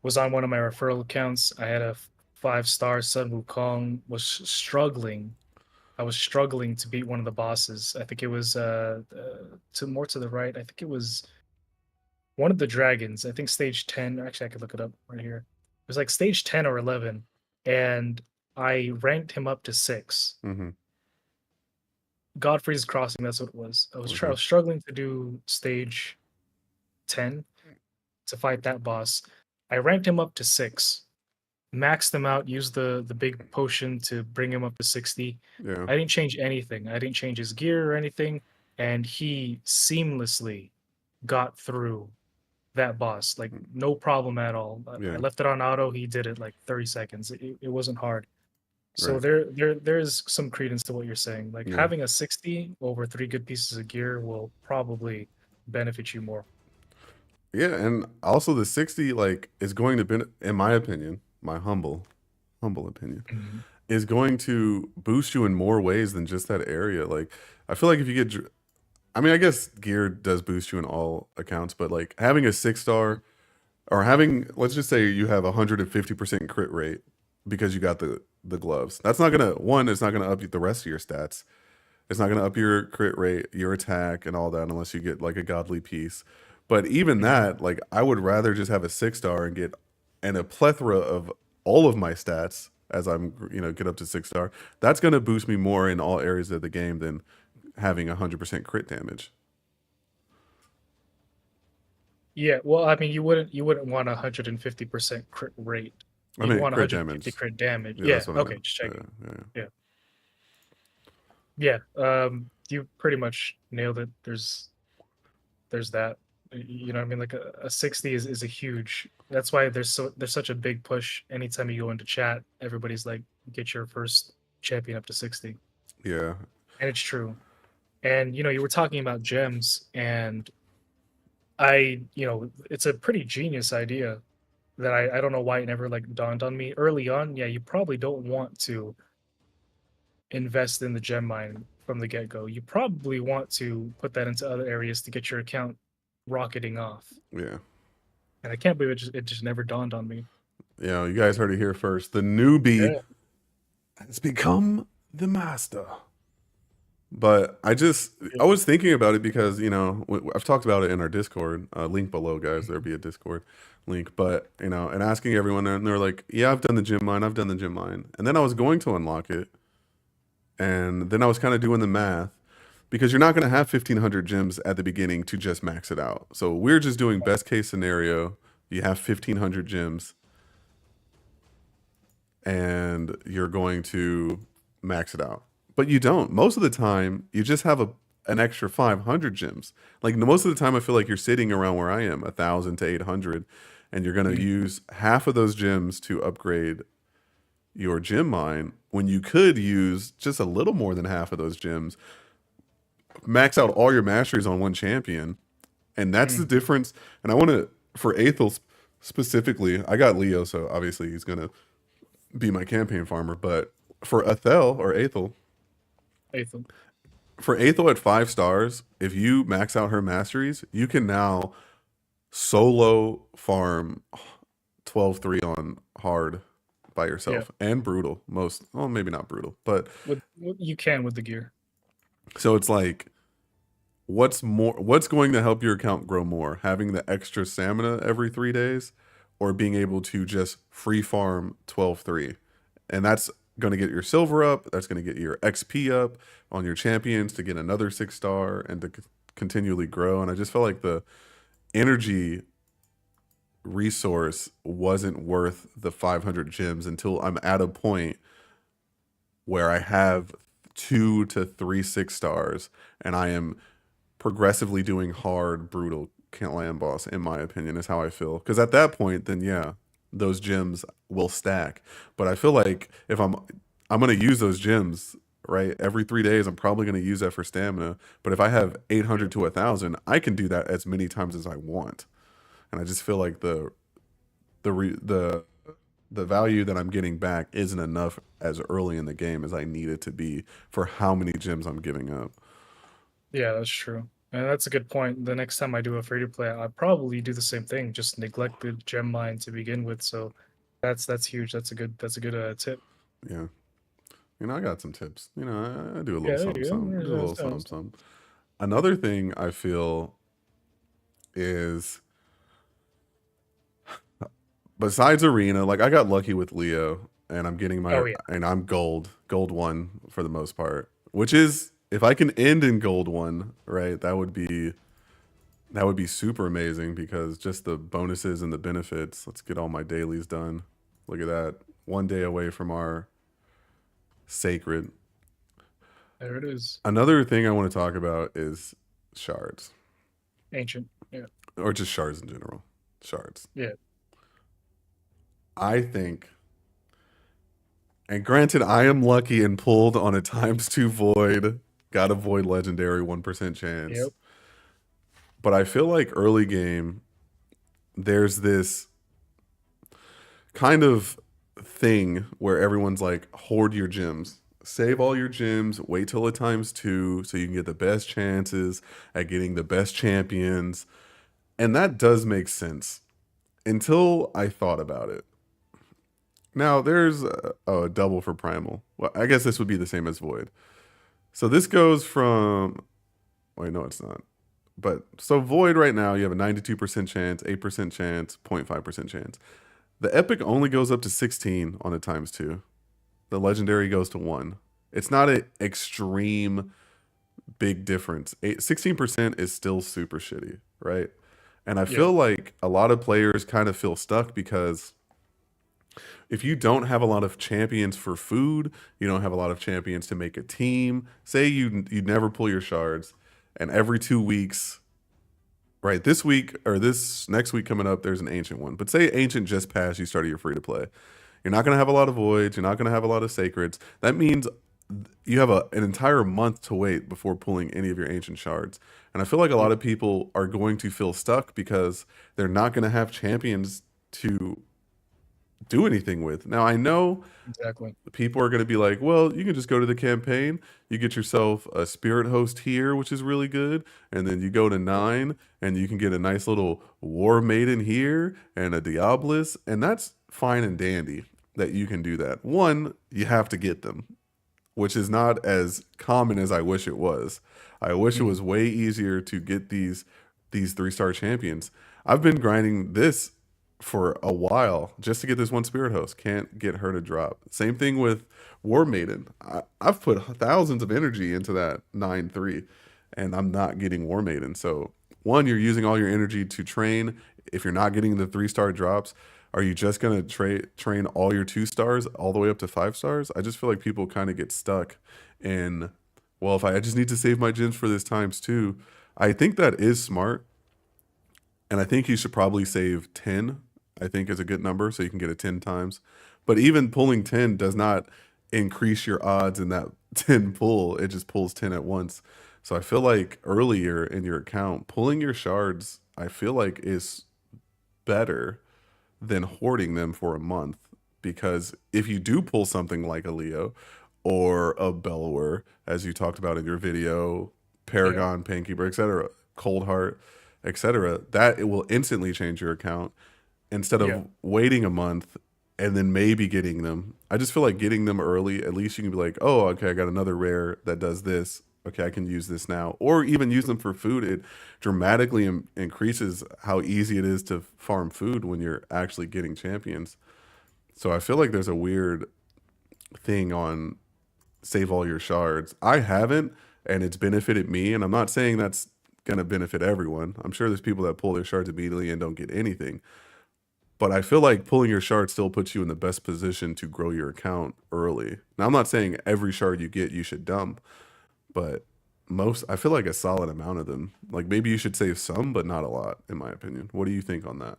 was on one of my referral accounts. I had a 5-star Sun Wukong, was struggling. I was struggling to beat one of the bosses. I think it was to more to the right. I think it was one of the dragons. I think stage 10. Actually, I could look it up right here. It was like stage 10 or 11. And I ranked him up to 6. Mm-hmm. Godfrey's Crossing, that's what it was. I Okay. was struggling to do stage 10 to fight that boss. I ranked him up to 6, maxed him out, used the big potion to bring him up to 60. Yeah. I didn't change anything. I didn't change his gear or anything, and he seamlessly got through that boss, like, no problem at all. I Yeah. left it on auto, he did it, like, 30 seconds. It wasn't hard. So Right. there's some credence to what you're saying. Like, Yeah. having a 60 over 3 good pieces of gear will probably benefit you more. Yeah. And also the 60, like, is going to be, in my opinion, my humble opinion, Mhm. is going to boost you in more ways than just that area. Like, I feel like if you get, I mean, I guess gear does boost you in all accounts, but like having a 6-star or having, let's just say you have 150% crit rate because you got the gloves. That's not gonna, one, it's not gonna up the rest of your stats. It's not gonna up your crit rate, your attack, and all that unless you get like a godly piece. But even Mhm. that, like, I would rather just have a 6-star and get and a plethora of all of my stats as I'm get up to 6-star. That's gonna boost me more in all areas of the game than having 100% crit damage. Yeah, well, I mean, you wouldn't want 150% crit rate. I You'd mean want crit 150 damage. crit damage. Yeah, Yeah, that's what I okay, meant. just Yeah, checking. yeah, Yeah. Yeah, you pretty much nailed it. There's that. You know what I mean? Like a 60 is a huge, that's why there's such a big push anytime you go into chat. Everybody's like, get your first champion up to 60. yeah. And it's true. And you were talking about gems, and it's a pretty genius idea that I don't know why it never like dawned on me early on. Yeah, you probably don't want to invest in the gem mine from the get-go. You probably want to put that into other areas to get your account rocketing off. Yeah. And I can't believe it just never dawned on me. You guys heard it here first. The newbie Yeah. has become the master. But I Yeah. was thinking about it because, I've talked about it in our Discord, link below, guys. There'll be a Discord link. But, and asking everyone, and they're like, yeah, I've done the gym mine. I've done the gym mine. And then I was going to unlock it. And then I was kind of doing the math because you're not going to have 1,500 gems at the beginning to just max it out. So we're just doing best case scenario. You have 1,500 gems and you're going to max it out. But you don't. Most of the time, you just have an extra 500 gems. Like most of the time, I feel like you're sitting around where I am, 1,000 to 800, and you're going to Mhm. use half of those gems to upgrade your gem mine when you could use just a little more than half of those gems, max out all your masteries on one champion. And that's the Mhm. difference. And I want to, for Aethel specifically, I got Leo, so obviously he's going to be my campaign farmer. But for Athel or Aethel, Ethan. for Aethel at 5 stars, if you max out her masteries, you can now solo farm 12-3 on hard by Yeah. yourself and brutal. Most, well, maybe not brutal, but You can with the gear. so it's like, what's going to help your account grow more? Having the extra stamina every 3 days or being able to just free farm 12-3? And that's going to get your silver up. That's going to get your XP up on your champions to get another 6 star and to continually grow. And I just felt like the energy resource wasn't worth the 500 gems until I'm at a point where I have 2 to 3 6 stars and I am progressively doing hard, brutal can't land boss, in my opinion, is how I feel. Because at that point, then yeah, those gems will stack. But I feel like if I'm gonna use those gems, right? Every 3 days, I'm probably gonna use that for stamina. But if I have Yeah. 800 to 1,000, I can do that as many times as I want. And I just feel like the re, the value that I'm getting back isn't enough as early in the game as I need it to be for how many gems I'm giving up. Yeah, that's true. And that's a good point. The next time I do a free to play, I probably do the same thing. Just neglect the gem mine to begin with. So that's huge. That's a good tip. Yeah. I got some tips. I do a little Yeah, there something, you something. go. Do a little something, something. Another thing I feel is besides arena, like I got lucky with Leo, and I'm getting Oh yeah. and I'm gold one for the most part. Which is, if I can end in gold one, right? That would be super amazing because just the bonuses and the benefits. Let's get all my dailies done. Look at that, 1 day away from our sacred. There it is. Another thing I want to talk about is shards, Ancient. Yeah. or just shards in general. Shards. Yeah. I think, and granted, I am lucky and pulled on a times 2 void, got a void legendary 1% chance. Yep. But I feel like early game, there's this kind of thing where everyone's like, hoard your gems. Save all your gems, wait till it times 2 so you can get the best chances at getting the best champions. And that does make sense until I thought about it. Now, there's a double for Primal. Well, I guess this would be the same as Void. So this goes from, wait, no, it's not. But so Void right now, you have a 92% chance, 8% chance, 0.5% chance. The Epic only goes up to 16 on a times 2. The Legendary goes to 1. It's not an extreme big difference. 16% is still super shitty, right? And I Yeah. feel like a lot of players kind of feel stuck because if you don't have a lot of champions for food, you don't have a lot of champions to make a team. Say you never pull your shards, and every 2 weeks, right? This week or this next week coming up, there's an ancient one. But say ancient just passed, you started your free to play. You're not going to have a lot of voids. You're not going to have a lot of sacreds. That means you have an entire month to wait before pulling any of your ancient shards. And I feel like a lot Yeah. of people are going to feel stuck because they're not going to have champions to do anything with. Now, I know Exactly. people are going to be like, well, you can just go to the campaign. You get yourself a spirit host here, which is really good. And then you go to 9 and you can get a nice little war maiden here and a Diabolus. And that's fine and dandy that you can do that. One, you have to get them. which is not as common as I wish it was. I wish it Mm, was way easier to get these 3-star champions. I've been grinding this for a while just to get this one spirit host. Can't get her to drop. Same thing with War Maiden. I've put thousands of energy into that 9-3, and I'm not getting War Maiden. So one, you're using all your energy to train. If you're not getting the 3-star drops, are you just gonna train all your 2 stars all the way up to 5 stars? I just feel like people kind of get stuck in, well, if I just need to save my gems for this times two. I think that is smart, and I think you should probably save 10. I think is a good number, so you can get it 10 times. But even pulling 10 does not increase your odds in that 10 pull. It just pulls 10 at once. So I feel like earlier in your account, pulling your shards, I feel like is better than hoarding them for a month. Because if you do pull something like a Leo or a Bellower, as you talked about in your video, yeah, Paragon, Painkeeper, etc., Cold Heart, etc., that it will instantly change your account instead yeah, of waiting a month and then maybe getting them. I just feel like getting them early, at least you can be like, oh, okay, I got another rare that does this. Okay, I can use this now. Or even use them for food. It dramatically increases how easy it is to farm food when you're actually getting champions. So I feel like there's a weird thing on save all your shards. I haven't, and it's benefited me. And I'm not saying that's going to benefit everyone. I'm sure there's people that pull their shards immediately and don't get anything. But I feel like pulling your shard still puts you in the best position to grow your account early. Now, I'm not saying every shard you get you should dump, but I feel like a solid amount of them. Like maybe you should save some, but not a lot, in my opinion. What do you think on that?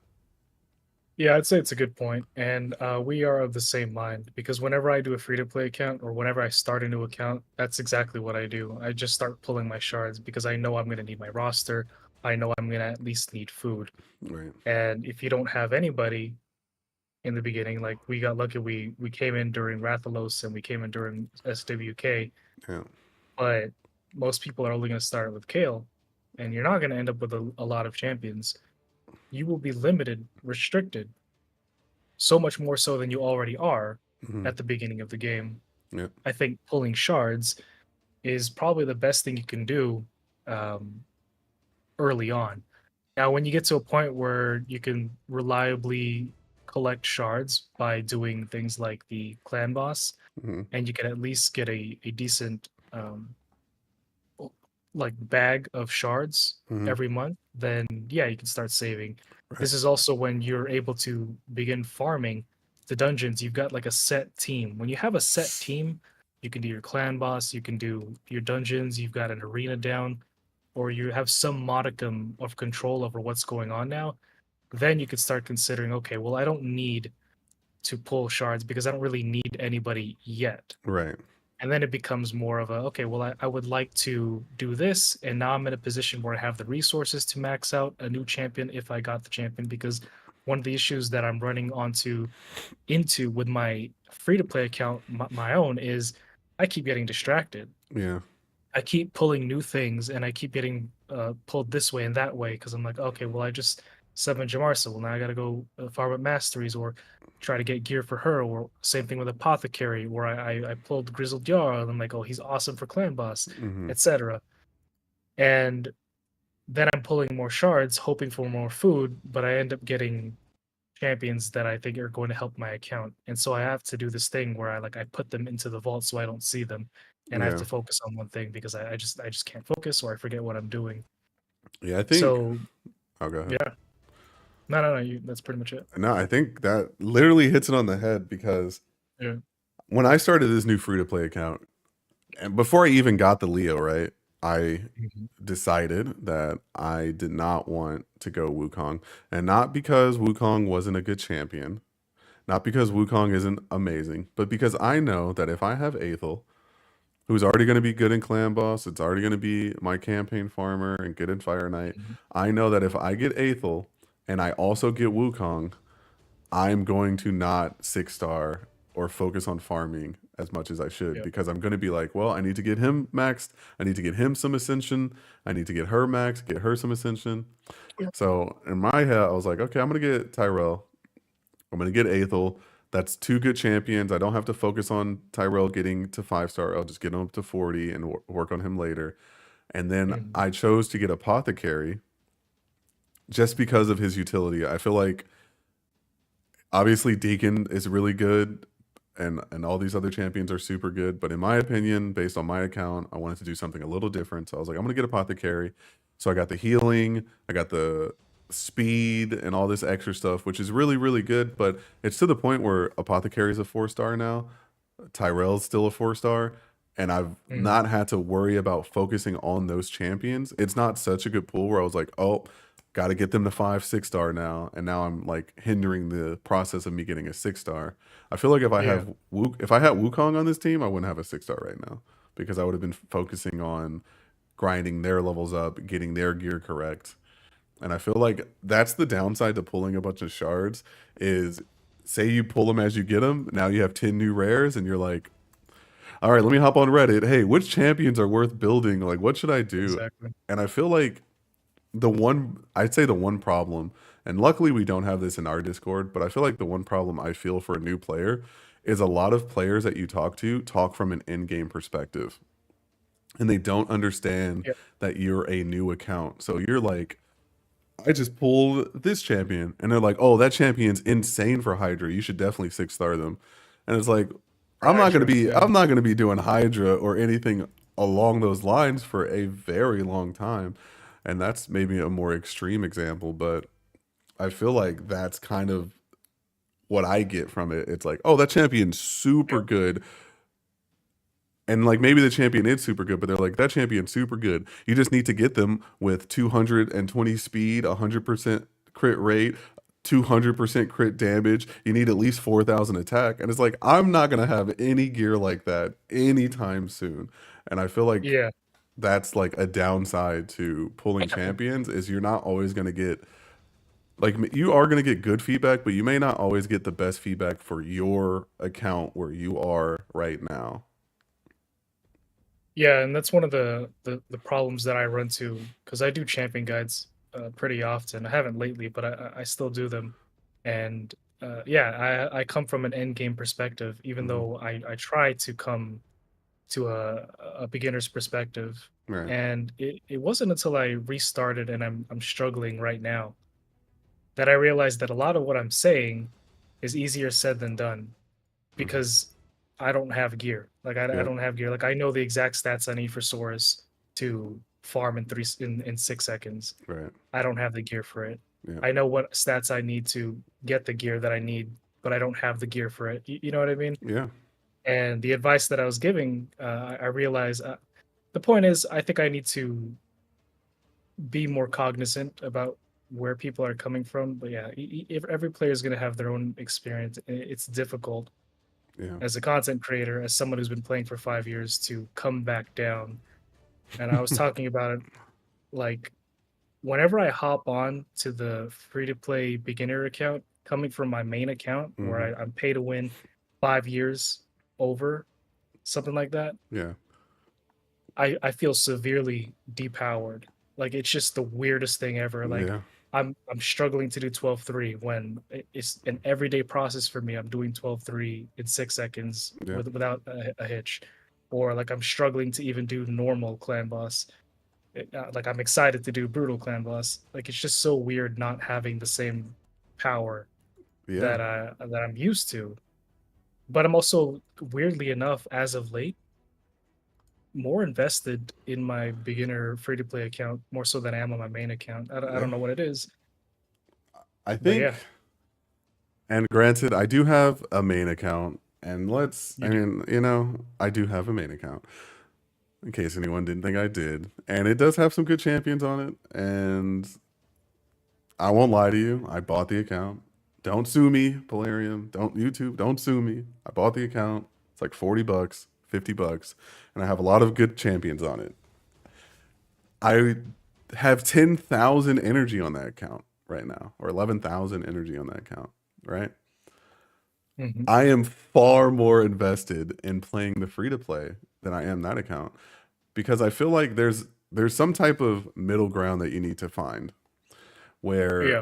yeah. I'd say it's a good point, and we are of the same mind because whenever I do a free to play account or whenever I start a new account, that's exactly what I do. I just start pulling my shards because I know I'm going to need my roster. I know I'm going to at least need food, Right. and if you don't have anybody in the beginning, like we got lucky, we came in during Rathalos and we came in during SWK, Yeah. but most people are only going to start with Kale, and you're not going to end up with a lot of champions. You will be limited, restricted, so much more so than you already are Hmm. at the beginning of the game. Yeah. I think pulling shards is probably the best thing you can do um, early on. Now, when you get to a point where you can reliably collect shards by doing things like the clan boss, Hmm. and you can at least get a decent like bag of shards Hmm. every month, then yeah, you can start saving. Right. This is also when you're able to begin farming the dungeons. You've got like a set team. When you have a set team, you can do your clan boss, you can do your dungeons, you've got an arena down, or you have some modicum of control over what's going on now. Then you could start considering, okay, well, I don't need to pull shards because I don't really need anybody yet. Right. And then it becomes more of a, okay, well, I would like to do this, and now I'm in a position where I have the resources to max out a new champion if I got the champion. Because one of the issues that I'm running onto into with my free to play account, my own, is I keep getting distracted. Yeah. I keep pulling new things, and I keep getting pulled this way and that way because I'm like, okay, well, I just summoned Jamarsa. Well, now I got to go farm up masteries or try to get gear for her. Or same thing with Apothecary, where I pulled Grizzled Jarl, and I'm like, oh, he's awesome for clan boss, Hmm. etc. And then I'm pulling more shards, hoping for more food, but I end up getting champions that I think are going to help my account. And so I have to do this thing where I put them into the vault so I don't see them. And I have Yeah. to focus on one thing because I just can't focus or I forget what I'm doing. Yeah. I think. So I'll go ahead. yeah. No, that's pretty much it. No, I think that literally hits it on the head because Yeah. when I started this new free to play account, and before I even got the Leo, right, I Mhm. decided that I did not want to go Wukong. And not because Wukong wasn't a good champion, not because Wukong isn't amazing, but because I know that if I have Aethel, who's already going to be good in Clan Boss, it's already going to be my campaign farmer and good in Fire Knight, Mhm. I know that if I get Aethel and I also get Wukong, I'm going to not 6-star or focus on farming as much as I should Yeah. because I'm going to be like, well, I need to get him maxed. I need to get him some ascension. I need to get her maxed, get her some ascension. Yeah. So in my head, I was like, okay, I'm going to get Tyrell. I'm going to get Aethel. That's two good champions. I don't have to focus on Tyrell getting to 5 star. I'll just get him up to 40 and work on him later. And then Mhm. I chose to get Apothecary just because of his utility. I feel like obviously Deacon is really good and all these other champions are super good, but in my opinion, based on my account, I wanted to do something a little different. So I was like, I'm gonna get Apothecary. So I got the healing, I got the speed and all this extra stuff, which is really, really good, but it's to the point where Apothecary is a 4 star now. Tyrell's still a 4 star, and I've Mhm. not had to worry about focusing on those champions. It's not such a good pool where I was like, oh, got to get them to 5, 6 star now, and now I'm like hindering the process of me getting a 6 star. I feel like Yeah. If I had Wukong on this team, I wouldn't have a 6 star right now because I would have been focusing on grinding their levels up, getting their gear correct. And I feel like that's the downside to pulling a bunch of shards is say you pull them as you get them, now you have 10 new rares and you're like, all right, let me hop on Reddit. Hey, which champions are worth building? Like, what should I do? Exactly. And I feel like I'd say the one problem, and luckily we don't have this in our Discord, but I feel like the one problem I feel for a new player is a lot of players that you talk to talk from an in game perspective and they don't understand Yeah. that you're a new account. So you're like, I just pulled this champion, and they're like, "Oh, that champion's insane for Hydra. You should definitely 6 star them." And it's like, Hydra. Yeah. I'm not gonna be doing Hydra or anything along those lines for a very long time. And that's maybe a more extreme example, but I feel like that's kind of what I get from it. It's like, oh, that champion's super Yeah. good. And like maybe the champion is super good, but they're like, that champion's super good. You just need to get them with 220 speed, 100% crit rate, 200% crit damage. You need at least 4,000 attack. And it's like, I'm not going to have any gear like that anytime soon. And I feel like Yeah. that's like a downside to pulling champions is you're not always going to get like you are going to get good feedback, but you may not always get the best feedback for your account where you are right now. Yeah, and that's one of the problems that I run to because I do champion guides pretty often. I haven't lately, but I still do them. And yeah, I come from an end game perspective, even Hmm. though I try to come to a beginner's perspective. Right. And it wasn't until I restarted and I'm struggling right now that I realized that a lot of what I'm saying is easier said than done Hmm. because I don't have gear. Like I Yep. don't have gear. Like I know the exact stats I need for Saurus to farm in 6 seconds. Right. I don't have the gear for it. Yep. I know what stats I need to get the gear that I need, but I don't have the gear for it. You know what I mean? Yeah. And the advice that I was giving, I realized the point is I think I need to be more cognizant about where people are coming from. But yeah, every player is going to have their own experience. It's difficult Yeah. as a content creator, as someone who's been playing for 5 years, to come back down. And I was talking about it like whenever I hop on to the free to play beginner account, coming from my main account where Hmm. I'm pay to win 5 years over, something like that, Yeah. I feel severely depowered. Like it's just the weirdest thing ever. Like Yeah. I'm struggling to do 12-3 when it's an everyday process for me. I'm doing 12-3 in 6 seconds Yeah. without a hitch. Or like I'm struggling to even do normal clan boss. Like I'm excited to do brutal clan boss. Like it's just so weird not having the same power Yeah. that I'm used to. But I'm also weirdly enough, as of late, more invested in my beginner free to play account more so than I am on my main account. I Yeah. don't know what it is, I but think, yeah, and granted, I do have a main account, and you do. I do have a main account in case anyone didn't think I did, and it does have some good champions on it. And I won't lie to you, I bought the account. Don't sue me, Polarium. Don't YouTube. Don't sue me. I bought the account. It's like $40, $50, and I have a lot of good champions on it. I have 10,000 energy on that account right now, or 11,000 energy on that account, right? Mhm. I am far more invested in playing the free to play than I am that account because I feel like there's some type of middle ground that you need to find where Yeah,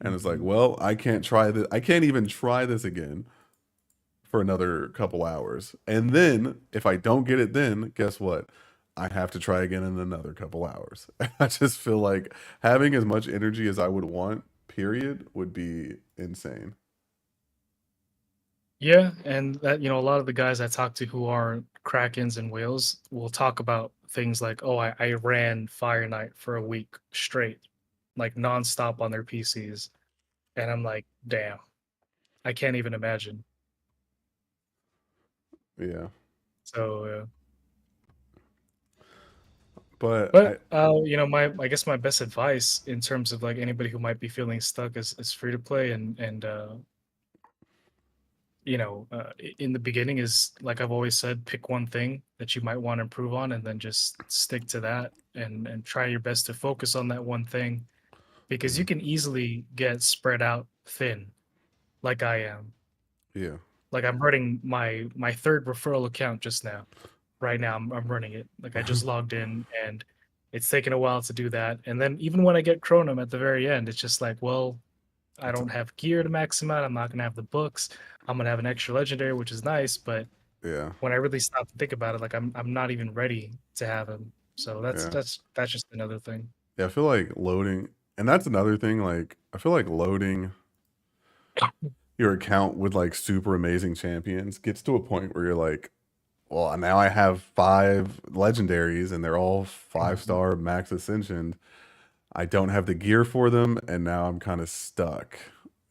And it's like, Mhm. well, I can't try this. I can't even try this again for another couple hours. And then if I don't get it, then guess what? I have to try again in another couple hours. I just feel like having as much energy as I would want, period, would be insane. Yeah, and that a lot of the guys I talk to who are Krakens and whales will talk about things like, "Oh, I ran Fire Night for a week straight, like nonstop on their PCs," and I'm like, "Damn, I can't even imagine." Yeah. So, But but I, my I guess my best advice in terms of like anybody who might be feeling stuck is free to play and in the beginning is like I've always said, pick one thing that you might want to improve on and then just stick to that and try your best to focus on that one thing because yeah, you can easily get spread out thin like I am. yeah, Like I'm running my third referral account just now. Right now I'm running it. Like I just logged in and it's taken a while to do that. And then even when I get Chronom at the very end, it's just like, well, I it's, don't have gear to max him out. I'm not gonna have the books. I'm gonna have an extra legendary, which is nice, but yeah, when I really stop to think about it, like I'm not even ready to have him. So that's yeah. that's that's just another thing. Yeah, I feel like loading, and that's another thing. Like, I feel like loading your account with like super amazing champions gets to a point where you're like, well, now I have 5 legendaries and they're all five Mhm. star max ascension. I don't have the gear for them, and now I'm kind of stuck,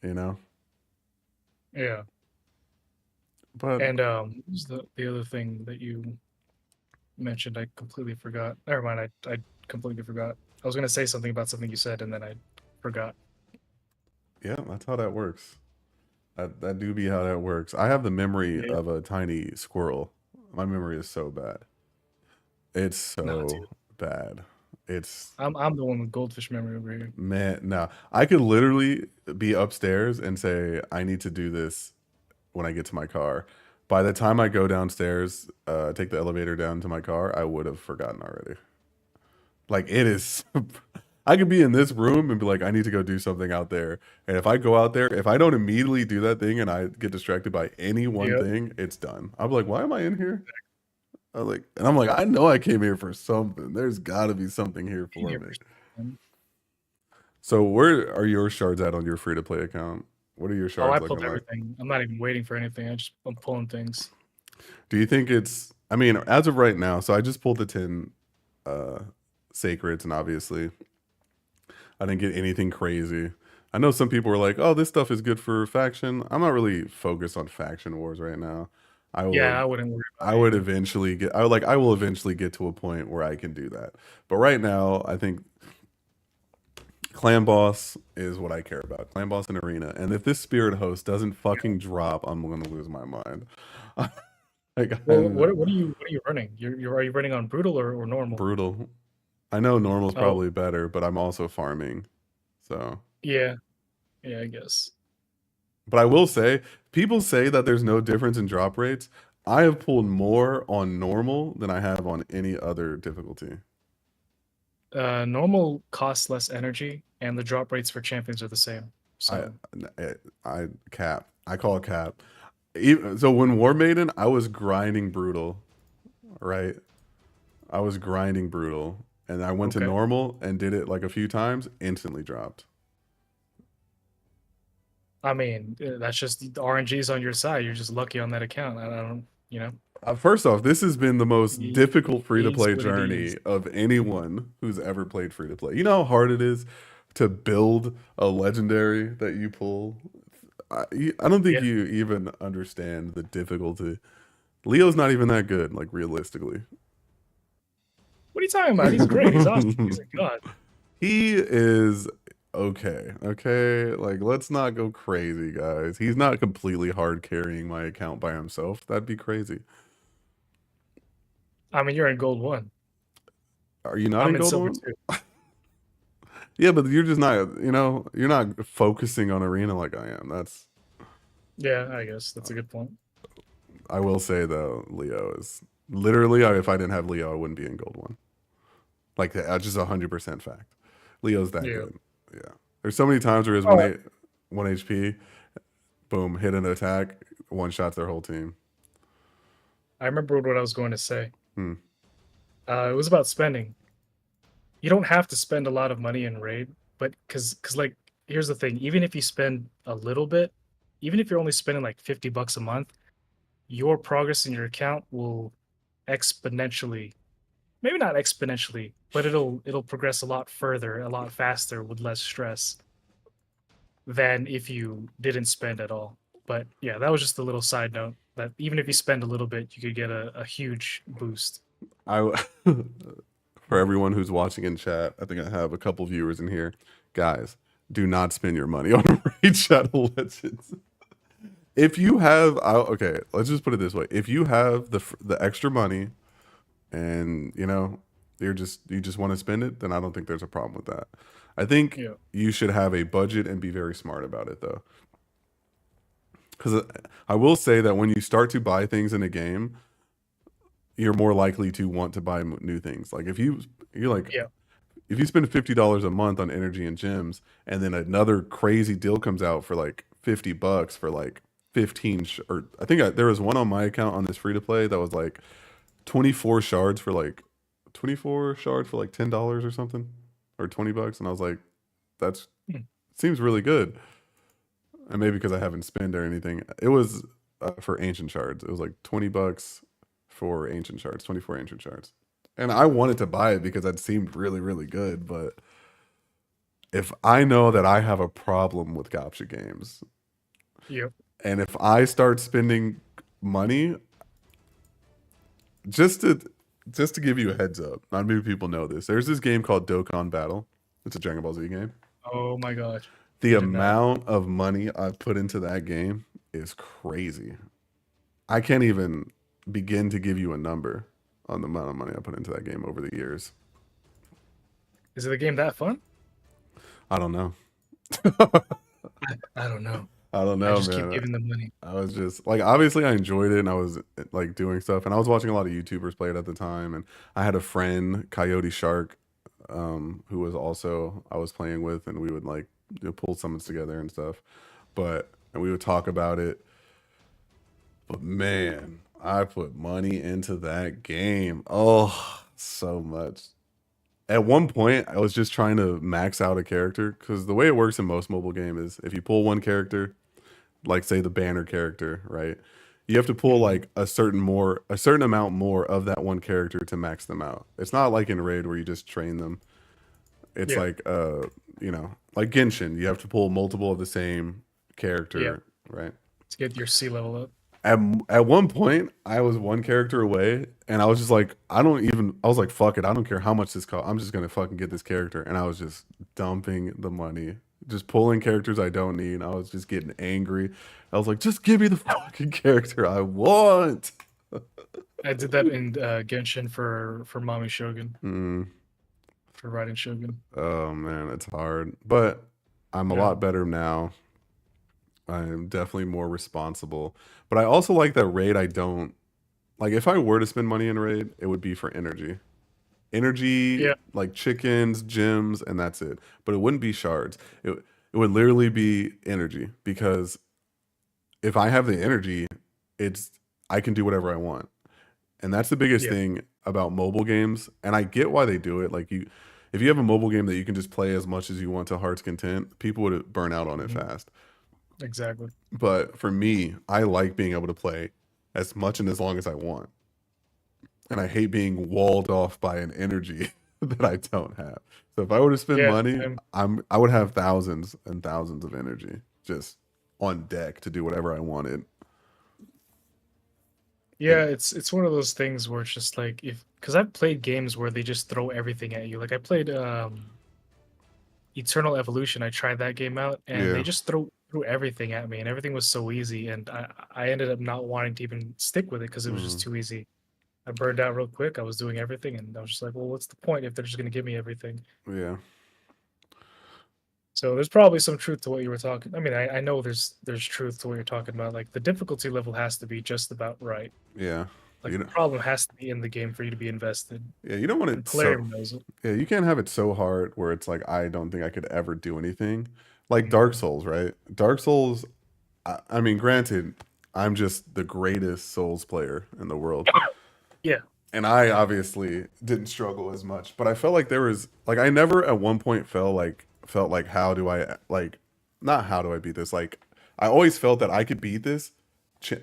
you know? Yeah. But And what was the other thing that you mentioned? I completely forgot. Never mind, I completely forgot. I was gonna say something about something you said and then I forgot. yeah, that's how that works. That do be how that works. I have the memory Yeah. of a tiny squirrel. My memory is so bad. It's Nah, so dude. bad. It's I'm the one with goldfish memory over here. Man, no. I could literally be upstairs and say, I need to do this when I get to my car. By the time I go downstairs, take the elevator down to my car, I would have forgotten already. Like it is, I could be in this room and be like, I need to go do something out there. And if I go out there, if I don't immediately do that thing and I get distracted by any one Yep. thing, it's done. I'm like, why am I in here? I'm like, I know I came here for something. There's got to be something here for Here me. for some. So where are your shards at on your free to play account? What are your Oh, I shards pulled looking like? everything. I'm not even waiting for anything. I'm pulling things. Do you think it's I mean, as of right now, so I just pulled the 10 uh sacreds and obviously I didn't get anything crazy. I know some people were like, "Oh, this stuff is good for faction." I'm not really focused on faction wars right now. I Yeah, will I wouldn't worry about I it would either. eventually get I will eventually get to a point where I can do that. But right now, I think clan boss is what I care about. Clan boss and arena. And if this spirit host doesn't Yeah. fucking drop, I'm gonna lose my mind. Like Well, what are you running? Are you running on brutal or normal? brutal. I know normal's Oh, probably better, but I'm also farming. So, yeah, yeah, I guess. but I will say, people say that there's no difference in drop rates. I have pulled more on normal than I have on any other difficulty. Normal costs less energy, and the drop rates for champions are the same. I So I cap. I call it cap. So when War Maiden, I was grinding brutal, right? I was grinding brutal, and I went to okay. normal and did it like a few times, instantly dropped. I mean, that's just the RNG is on your side. You're just lucky on that account. I don't, First off, this has been the most it difficult free to is play what it is. journey of anyone who's ever played free to play. You know how hard it is to build a legendary that you pull? I don't think Yeah. you even understand the difficulty. Leo's not even that good, like realistically. What are you talking about? He's great. He's awesome. He's a god. He is okay. Okay. Like, let's not go crazy, guys. He's not completely hard carrying my account by himself. That'd be crazy. I mean, you're in gold one. Are you not I'm in in Gold silver One? two. Yeah, but you're just not, you're not focusing on arena like I am. Yeah, I guess that's a good point. I will say though, Leo is literally, if I didn't have Leo, I wouldn't be in Gold One. Like, that's just 100% fact. Leo's that Yeah. good. Yeah. There's so many times where his Oh, one HP, boom, hit an attack, one shots their whole team. I remember what I was going to say. Hmm. It was about spending. You don't have to spend a lot of money in raid, but because like here's the thing, even if you spend a little bit, even if you're only spending like $50 a month, your progress in your account will exponentially, maybe not exponentially, but it'll progress a lot further, a lot faster with less stress than if you didn't spend at all. But yeah, that was just a little side note that even if you spend a little bit, you could get a huge boost. I for everyone who's watching in chat, I think I have a couple viewers in here. Guys, do not spend your money on Raid Shadow Legends. If you have, okay, let's just put it this way: if you have the extra money, and you just want to spend it, then I don't think there's a problem with that. I think Yeah. you should have a budget and be very smart about it, though. Because I will say that when you start to buy things in a game, you're more likely to want to buy new things. Like you're like Yeah. if you spend $50 a month on energy and gyms, and then another crazy deal comes out for like $50 for like 15 or I think there was one on my account on this free to play that was like 24 shards for like 24 shards for like $10 or something, or $20, and I was like, that's Hmm. seems really good. And maybe because I haven't spent or anything, it was for ancient shards. It was like $20 for ancient shards, 24 ancient shards. And I wanted to buy it because that seemed really, really good. But if I know that I have a problem with gotcha games, Yep. and if I start spending money just to just to give you a heads up, not many people know this. There's this game called Dokkan Battle. It's a Dragon Ball Z game. Oh my gosh. The You did not. amount of money I've put into that game is crazy. I can't even begin to give you a number on the amount of money I put into that game over the years. Is it a game that fun? I don't know. I don't know. I don't I know, just keep man. giving them money. I was just like, obviously, I enjoyed it, and I was like doing stuff, and I was watching a lot of YouTubers play it at the time, and I had a friend, Coyote Shark, who was also I was playing with, and we would like pull summons together and stuff, and we would talk about it. But man, I put money into that game. Oh, so much. At one point, I was just trying to max out a character because the way it works in most mobile game is if you pull one character, like say the banner character, right? You have to pull Mhm. like a certain amount more of that one character to max them out. It's not like in Raid where you just train them. It's Yeah. like like Genshin, you have to pull multiple of the same Yeah. character, right? To get your sea level up. At one point, I was one character away, and I was just like, I was like, fuck it, I don't care how much this costs. I'm just gonna fucking get this character, and I was just dumping the money, just pulling characters I don't need. I was just getting angry. I was like, just give me the fucking character I want. I did that in Genshin for Mommy Shogun, Mm, for riding Shogun. oh man, it's hard, but I'm a Yeah. lot better now. I'm definitely more responsible, but I also like that Raid. I don't like if I were to spend money in Raid, it would be for energy Yeah. like chickens, gyms, and that's it. But it wouldn't be shards. It would literally be energy because if I have the energy, it's I can do whatever I want. And that's the biggest Yeah. thing about mobile games. And I get why they do it. Like if you have a mobile game that you can just play as much as you want to heart's content, people would burn out on it Mhm. fast. Exactly. But for me, I like being able to play as much and as long as I want. And I hate being walled off by an energy that I don't have. So if I were to spend Yeah. money, I would have thousands and thousands of energy just on deck to do whatever I wanted. Yeah, And it's one of those things where it's just like if because I've played games where they just throw everything at you. Like I played Eternal Evolution. I tried that game out and they yeah, just threw everything at me and everything was so easy and I ended up not wanting to even stick with it because it was just mm, too easy. I burned out real quick. I was doing everything and I was just like, well, what's the point if they're just gonna give me everything? yeah, So there's probably some truth to what you were talking. I mean, I know there's truth to what you're talking about. Like the difficulty level has to be just about right. yeah. Like, You the know, problem has to be in the game for you to be invested, yeah, you don't want and it so. Polarium knows it. Yeah, you can't have it so hard where it's like I don't think I could ever do anything. Like Dark Mhm. Souls, right? Dark Souls. I mean, granted, I'm just the greatest Souls player in the world, Yeah, and I obviously didn't struggle as much. But I felt like there was like I never at one point felt like how do I like not how do I beat this? Like I always felt that I could beat this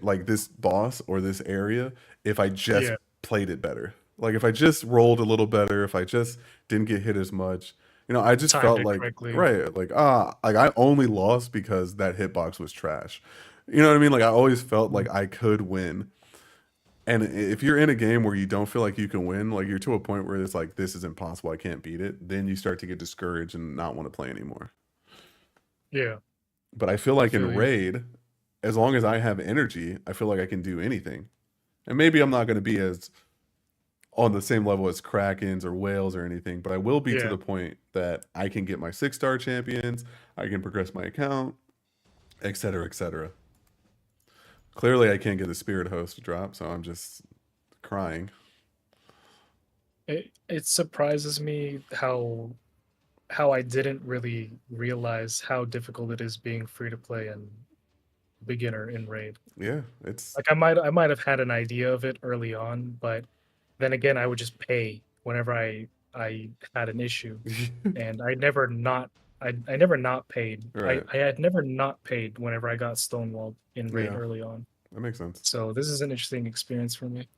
like this boss or this area if I just yeah, played it better. Like if I just rolled a little better, if I just didn't get hit as much. You know, I just timed felt it like correctly. right, like I only lost because that hitbox was trash. You know what I mean? Like I always felt Mhm. like I could win. And if you're in a game where you don't feel like you can win, like you're to a point where it's like this is impossible, I can't beat it, then you start to get discouraged and not want to play anymore. Yeah, But I feel I like in feel you. raid, as long as I have energy, I feel like I can do anything. And maybe I'm not going to be as on the same level as Krakens or whales or anything, but I will be to Yeah, the point that I can get my 6-star champions, I can progress my account, etc., etc. Clearly, I can't get the spirit host to drop, so I'm just crying. it surprises me how I didn't really realize how difficult it is being free to play and beginner in raid. Yeah, it's Like, I might have had an idea of it early on, but then again, I would just pay whenever I had an issue, and I never not paid. right. I had never not paid whenever I got stonewalled in raid Yeah, early on. that makes sense. So this is an interesting experience for me.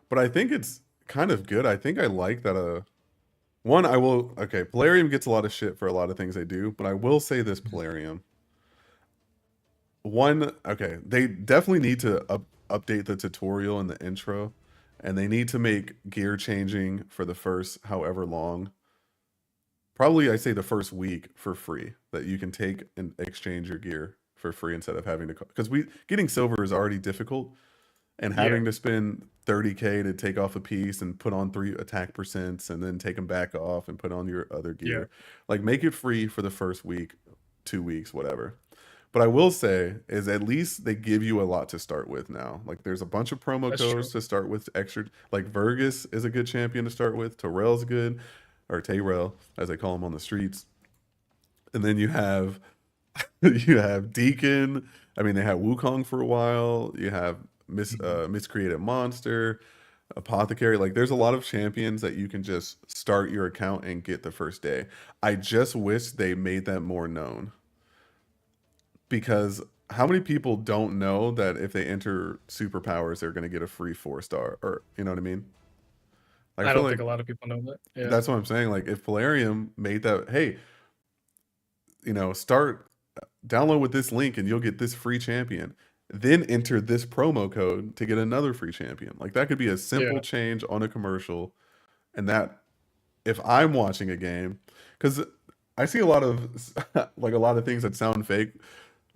But I think it's kind of good. I think I like that. One, I will. Okay, Polarium gets a lot of shit for a lot of things they do, but I will say this Mhm. Polarium. One, okay, they definitely need to update the tutorial and the intro, and they need to make gear changing for the first however long. Probably, I say the first week for free that you can take and exchange your gear for free instead of having to. Because we getting silver is already difficult, and Yeah, having to spend 30K to take off a piece and put on 3 attack percents and then take them back off and put on your other yeah, gear. Like make it free for the first week, 2 weeks, whatever. But I will say is at least they give you a lot to start with now. Like there's a bunch of promo that's codes true. to start with extra. Like Vergus is a good champion to start with. Terrell's good, or Tayrell as they call him on the streets. And then you have you have Deacon. I mean, they had Wukong for a while. You have Mhm. Miscreated Monster, Apothecary. Like, there's a lot of champions that you can just start your account and get the first day. I just wish they made that more known because how many people don't know that if they enter superpowers, they're going to get a free 4-star? Or, you know what I mean? Like, I I feel don't think like a lot of people know that. Yeah, that's what I'm saying. Like, if Polarium made that, hey, start download with this link and you'll get this free champion. Then enter this promo code to get another free champion. Like that could be a simple yeah, change on a commercial. And that if I'm watching a game, because I see a lot of like a lot of things that sound fake,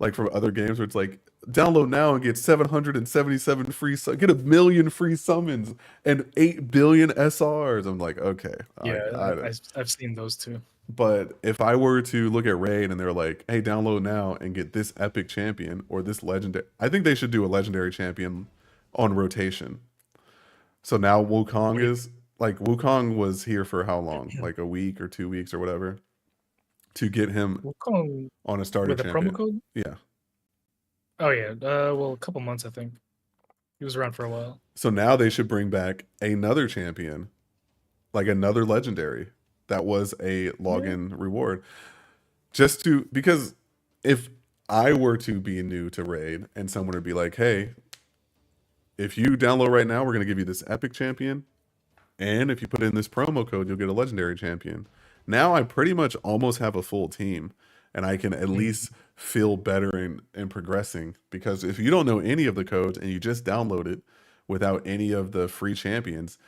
like from other games where it's like download now and get 777 free, get 1 million free summons and 8 billion SRs. I'm like, okay, yeah. I I've seen those too. but if I were to look at Raid and they're like, "Hey, download now and get this epic champion or this legendary," I think they should do a legendary champion on rotation. So now Wukong What do is like Wukong was here for how long? you Like a week or 2 weeks or whatever to get him Wukong on a starter with a promo champion. code? Yeah. Oh yeah. Well, a couple months I think. He was around for a while. So now they should bring back another champion, like another legendary that was a Yeah, login reward, just to because if I were to be new to Raid and someone would be like, "Hey, if you download right now, we're going to give you this epic champion. And if you put in this promo code, you'll get a legendary champion." Now I pretty much almost have a full team and I can at mhm, least feel better in progressing. Because if you don't know any of the codes and you just download it without any of the free champions,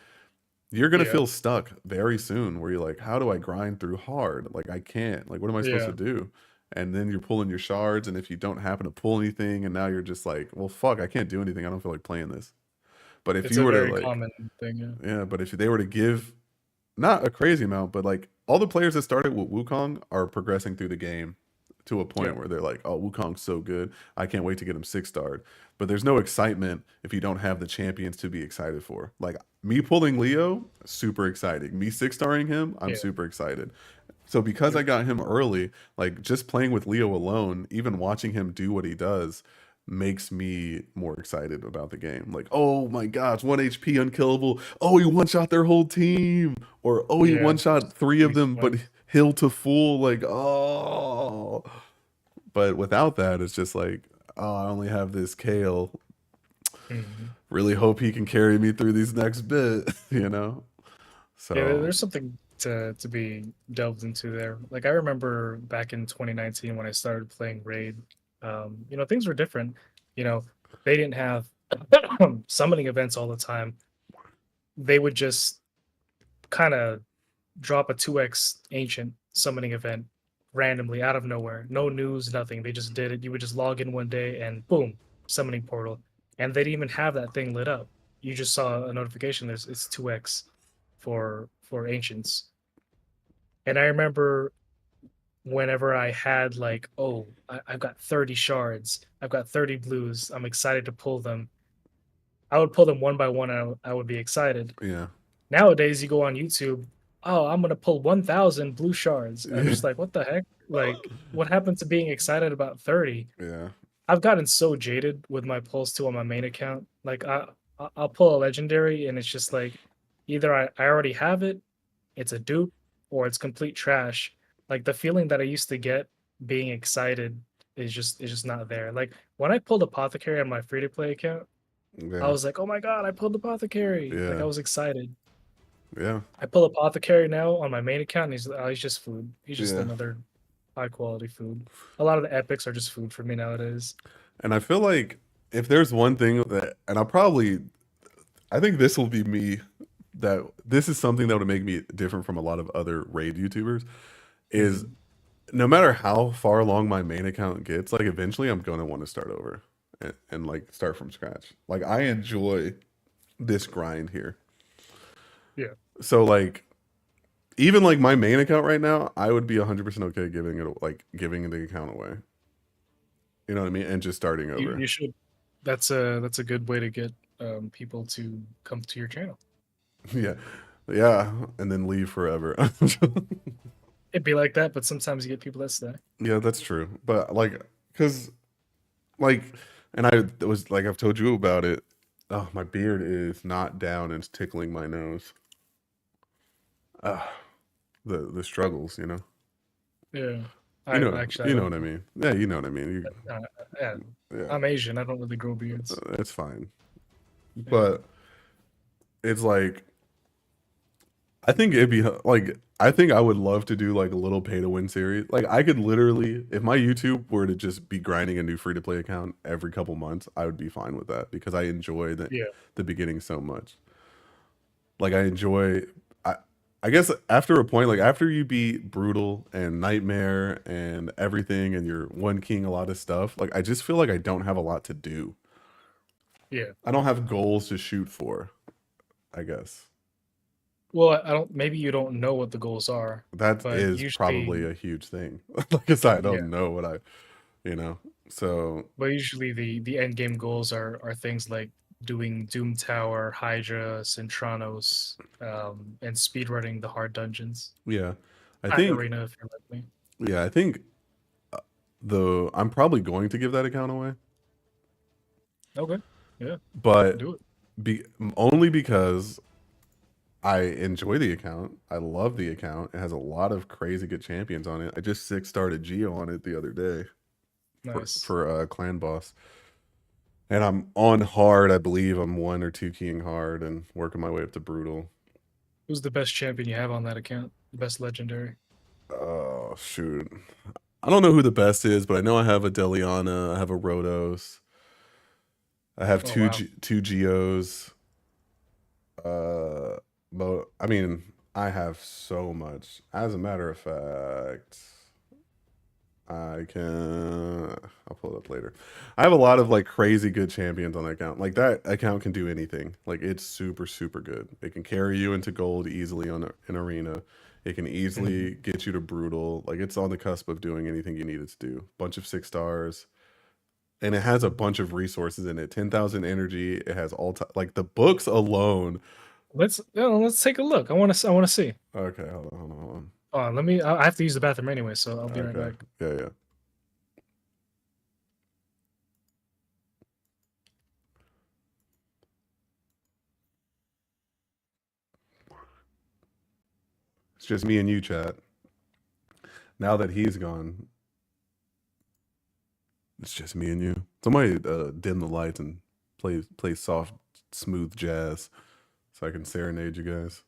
you're going to yeah, feel stuck very soon where you're like, how do I grind through hard? Like, I can't. Like, what am I supposed to yeah. do? And then you're pulling your shards. And if you don't happen to pull anything, and now you're just like, well, fuck, I can't do anything. I don't feel like playing this. But if It's you a were to very like, common thing. Yeah, yeah, but if they were to give not a crazy amount, but like all the players that started with Wukong are progressing through the game to a Yeah. point where they're like, oh, Wukong's so good. I can't wait to get him 6-starred. But there's no excitement if you don't have the champions to be excited for. Like me pulling Leo, super exciting. Me 6-starring him, I'm Yeah. super excited. So because I Yep. got him early, like just playing with Leo alone, even watching him do what he does, makes me more excited about the game. Like, oh my gosh, 1 HP unkillable. Oh, he one shot their whole team. Or oh, he Yeah. one shot three of Pretty them, but fun. hill to full. Like, oh. But without that, it's just like, oh, I only have this Kale. Mhm. Really hope he can carry me through these next bit, you know? Yeah, So, there's something to be delved into there. Like I remember back in 2019 when I started playing Raid, things were different. You know, they didn't have summoning events all the time. They would just kind of drop a 2x ancient summoning event randomly out of nowhere. No news, nothing. They just did it. You would just log in one day and boom, summoning portal. And they didn't even have that thing lit up. You just saw a notification. It's 2x for ancients. And I remember whenever I had like, oh, I've got 30 shards, I've got 30 blues, I'm excited to pull them. I would pull them one by one and I would be excited. yeah. Nowadays, you go on YouTube, oh, I'm gonna pull 1,000 blue shards. And I'm Yeah. just like, what the heck? Like, what happened to being excited about 30? Yeah. I've gotten so jaded with my pulls too on my main account. Like, I'll pull a legendary, and it's just like either I already have it, it's a dupe, or it's complete trash. Like the feeling that I used to get being excited is just not there. Like when I pulled Apothecary on my free to play account, I Yeah. was like, oh my god, I pulled Apothecary. Like I Yeah. was excited. Yeah. I pull Apothecary now on my main account, and he's just food. He's just Yeah. another high quality food. A lot of the epics are just food for me nowadays. And I feel like if there's one thing that, and I think this will be me, that this is something that would make me different from a lot of other raid YouTubers, is Mhm. no matter how far along my main account gets, like eventually I'm going to want to start over and like start from scratch. Like I enjoy this grind here. Yeah. So like, even like my main account right now, I would be 100% okay giving the account away. You know what I mean? And just starting over. You should. That's a good way to get people to come to your channel. Yeah. Yeah. And then leave forever. It'd be like that, but sometimes you get people that stay. Yeah, that's true. But like, cause like, and I was like, I've told you about it. Oh, my beard is not down and it's tickling my nose. Ah, the struggles, you know. Yeah. I actually I You know don't what I know. mean. Yeah, you know what I mean. Uh, yeah, Yeah, I'm Asian. I don't really grow beards. it's fine. Yeah. But it's like, I think it'd be like, I think I would love to do like a little pay to win series. Like I could literally, if my YouTube were to just be grinding a new free to play account every couple months, I would be fine with that because I enjoy Yeah. the beginning so much. Like I enjoy, I I guess after a point, like after you beat Brutal and Nightmare and everything, and you're one king a lot of stuff, like I just feel like I don't have a lot to do. Yeah. I don't have goals to shoot for, I guess. Well, I don't. Maybe you don't know what the goals are, That but is probably usually, a huge thing. Like I said, I yeah. don't know what you know. So But usually, the end game goals are things like doing Doom Tower, Hydra, Centranos, and speedrunning the hard dungeons. yeah, I Not think arena if you're like me. yeah, I think the I'm probably going to give that account away, Okay. Yeah. but Do it. be only because I enjoy the account. I love the account. It has a lot of crazy good champions on it. I just 6-starred Geo on it the other day Nice. for clan boss. And I'm on hard, I believe I'm 1 or 2 keying hard and working my way up to brutal. Who's the best champion you have on that account? The best legendary? Oh shoot. I don't know who the best is, but I know I have a Deliana, I have a Rhodos, I have Oh wow. two Geos. Uh but I mean, I have so much. As a matter of fact, I can. I'll pull it up later. I have a lot of like crazy good champions on that account. Like that account can do anything. Like it's super super good. It can carry you into gold easily on an arena. It can Mhm. easily get you to brutal. Like it's on the cusp of doing anything you need it to do. Bunch of 6 stars, and it has a bunch of resources in it. 10,000 energy. It has like the books alone. Let's take a look. I want to see. Okay, hold on, hold on, hold on. Let me. I have to use the bathroom anyway, so I'll be right Okay, back. yeah, yeah. It's just me and you, chat. Now that he's gone, it's just me and you. Somebody dim the lights and play soft, smooth jazz so I can serenade you guys.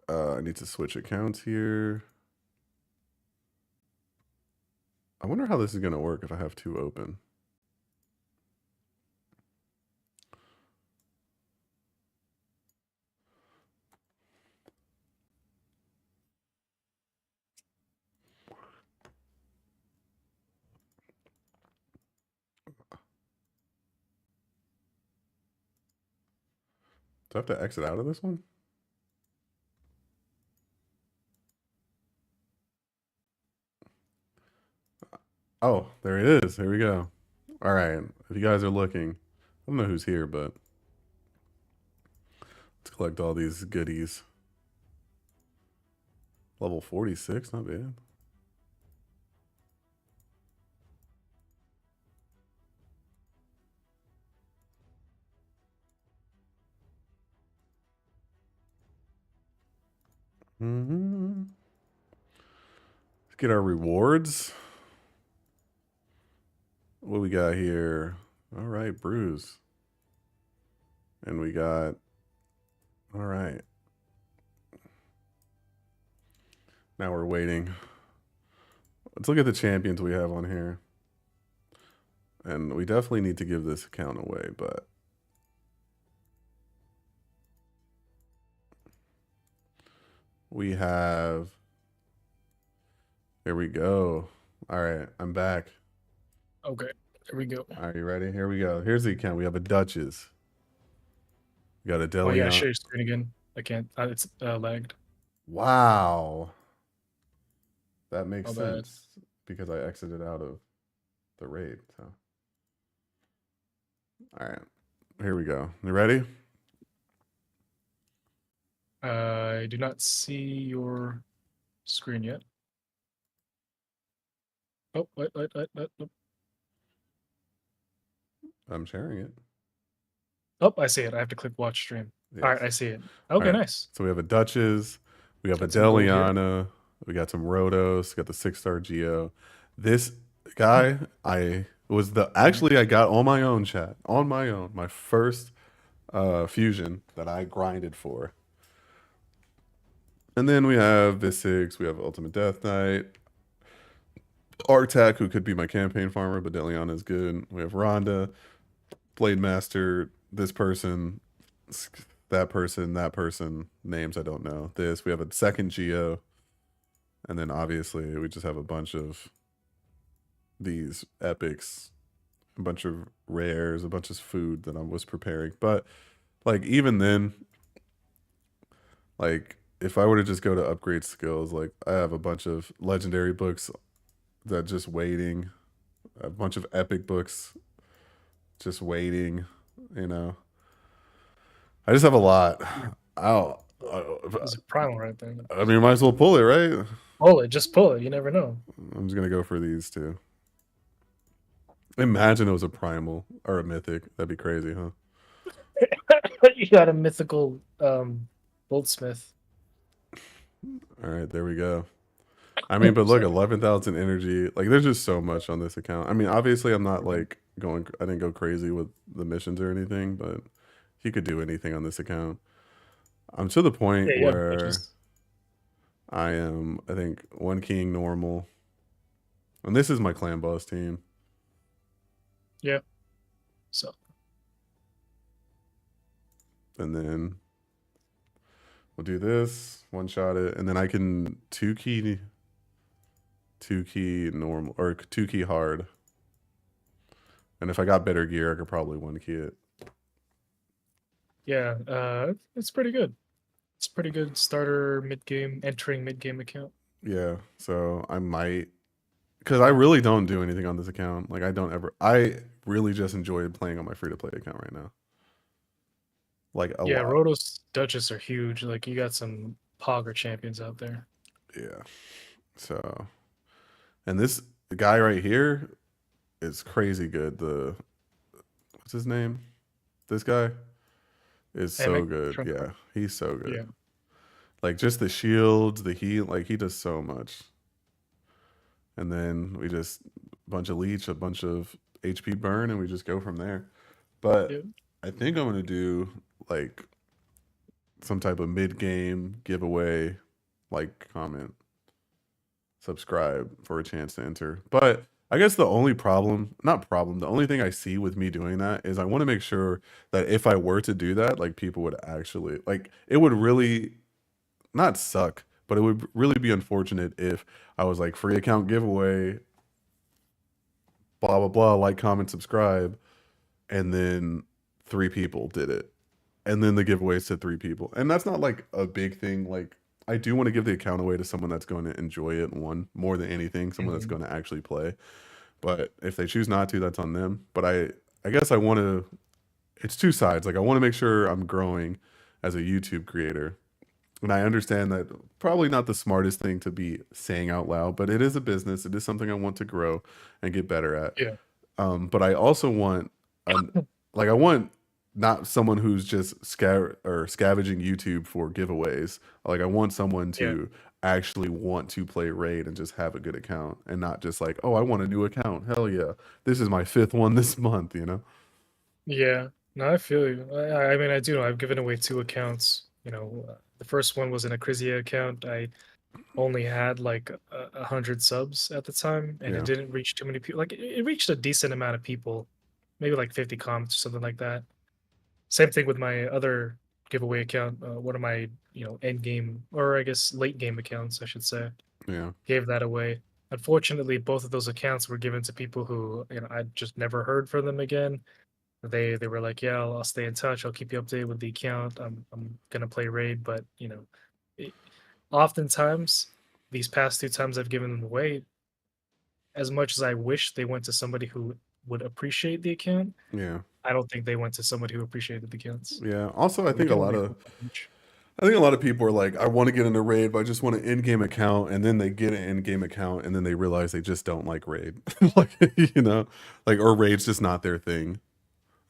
I need to switch accounts here. I wonder how this is gonna work if I have two open. Do I have to exit out of this one? Oh, there it is. Here we go. All right. If you guys are looking, I don't know who's here, but let's collect all these goodies. Level 46, not bad. Let's get our rewards. What we got here? All right, Bruise. And we got, all right. Now we're waiting. Let's look at the champions we have on here. And we definitely need to give this account away, but we have, here we go. All right, I'm back. Okay, there we go. Are you ready? Here we go. Here's the account. We have a Duchess. We got a Oh yeah, Delion. share your screen again. I can't. It's lagged. Wow. That makes My bad. sense because I exited out of the raid. So, all right, here we go. You ready? I do not see your screen yet. Oh, wait. I'm sharing it. Oh, I see it. I have to click watch stream. All right, Yes. I see it. All Okay, right. nice. So we have a Duchess. We have a Got some gold here. Deliana. We got some Rotos. Got the 6 star Geo. This guy, I was the Mhm. actually I got on my own, chat, on my own. My first fusion that I grinded for. And then we have Visix. We have Ultimate Death Knight. Artak, who could be my campaign farmer, but Deliana is good. We have Rhonda, Blade Master, this person, that person, names I don't know. This, we have a second Geo, and then obviously we just have a bunch of these epics, a bunch of rares, a bunch of food that I was preparing. But like even then, like if I were to just go to upgrade skills, like I have a bunch of legendary books that just waiting, a bunch of epic books just waiting, you know. I just have a lot. Yeah, I'll, there's a primal right there. I mean, might as well pull it, right? Pull it. Just pull it. You never know. I'm just gonna go for these two. Imagine it was a primal or a mythic. That'd be crazy, huh? You got a mythical goldsmith. All right, there we go. I mean, but look, Sorry. 11,000 energy. Like, there's just so much on this account. I mean, obviously, I'm not Mhm. like going. I didn't go crazy with the missions or anything, but you could do anything on this account. I'm to the Yeah, point you have where budges. I am. I think one king normal, and this is my clan boss team. Yeah. So And then we'll do this, one shot it, and then I can two key normal or two key hard. And if I got better gear, I could probably one key it. Yeah, it's pretty good. It's pretty good starter mid game, entering mid game account. Yeah, so I might, because I really don't do anything on this account. Like I really just enjoy playing on my free to play account right now. Like a Yeah, lot. Rotos Duchess are huge. Like you got some Pogger champions out there. Yeah. So, and this guy right here is crazy good. What's his name? This guy is so Amic, good. Trump Yeah, card. he's so Yeah, good. Like just the shields, the heal, like he does so much. And then we just bunch of leech, a bunch of HP burn, and we just go from there. yeah, But I think I'm gonna do like some type of mid game giveaway, like comment, subscribe for a chance to enter. But I guess the only problem, not problem, the only thing I see with me doing that is I want to make sure that if I were to do that, like people would actually like it would really not suck, but it would really be unfortunate if I was like free account giveaway, blah blah blah, like, comment, subscribe, and then three people did it, and then the giveaways to three people, and that's not like a big thing. Like I do want to give the account away to someone that's going to enjoy it one more than anything, someone that's mhm, going to actually play. But if they choose not to, that's on them. But I guess I want to. It's two sides. Like I want to make sure I'm growing as a YouTube creator. And I understand that probably not the smartest thing to be saying out loud, but it is a business. It is something I want to grow and get better at. yeah, But I also want an like I want not someone who's just scavenging YouTube for giveaways. Like I want someone yeah, to actually want to play raid and just have a good account and not just like, oh, I want a new account. Hell yeah, this is my fifth one this month. You know? yeah. No, I feel you. I mean, I do know. I've given away two accounts. The first one was an Acrizia account. I only had like 100 subs at the time, and it Yeah, didn't reach too many people. Like it reached a decent amount of people, maybe like 50 comments or something like that. Same thing with my other giveaway account. One of my end game, or I guess late game accounts, I should say, yeah, gave that away. Unfortunately, both of those accounts were given to people who I just never heard from them again. They were like, yeah, I'll stay in touch. I'll keep you updated with the account. I'm gonna play raid, but it, oftentimes these past two times I've given them away, as much as I wish they went to somebody who would appreciate the account, yeah, I don't think they went to somebody who appreciated the accounts. yeah. Also, So they can only hope so much. I think a lot of people are like, I want to get into raid, but I just want an in-game account, and then they get an in-game account, and then they realize they just don't like raid, like you know, like or raid's just not their thing.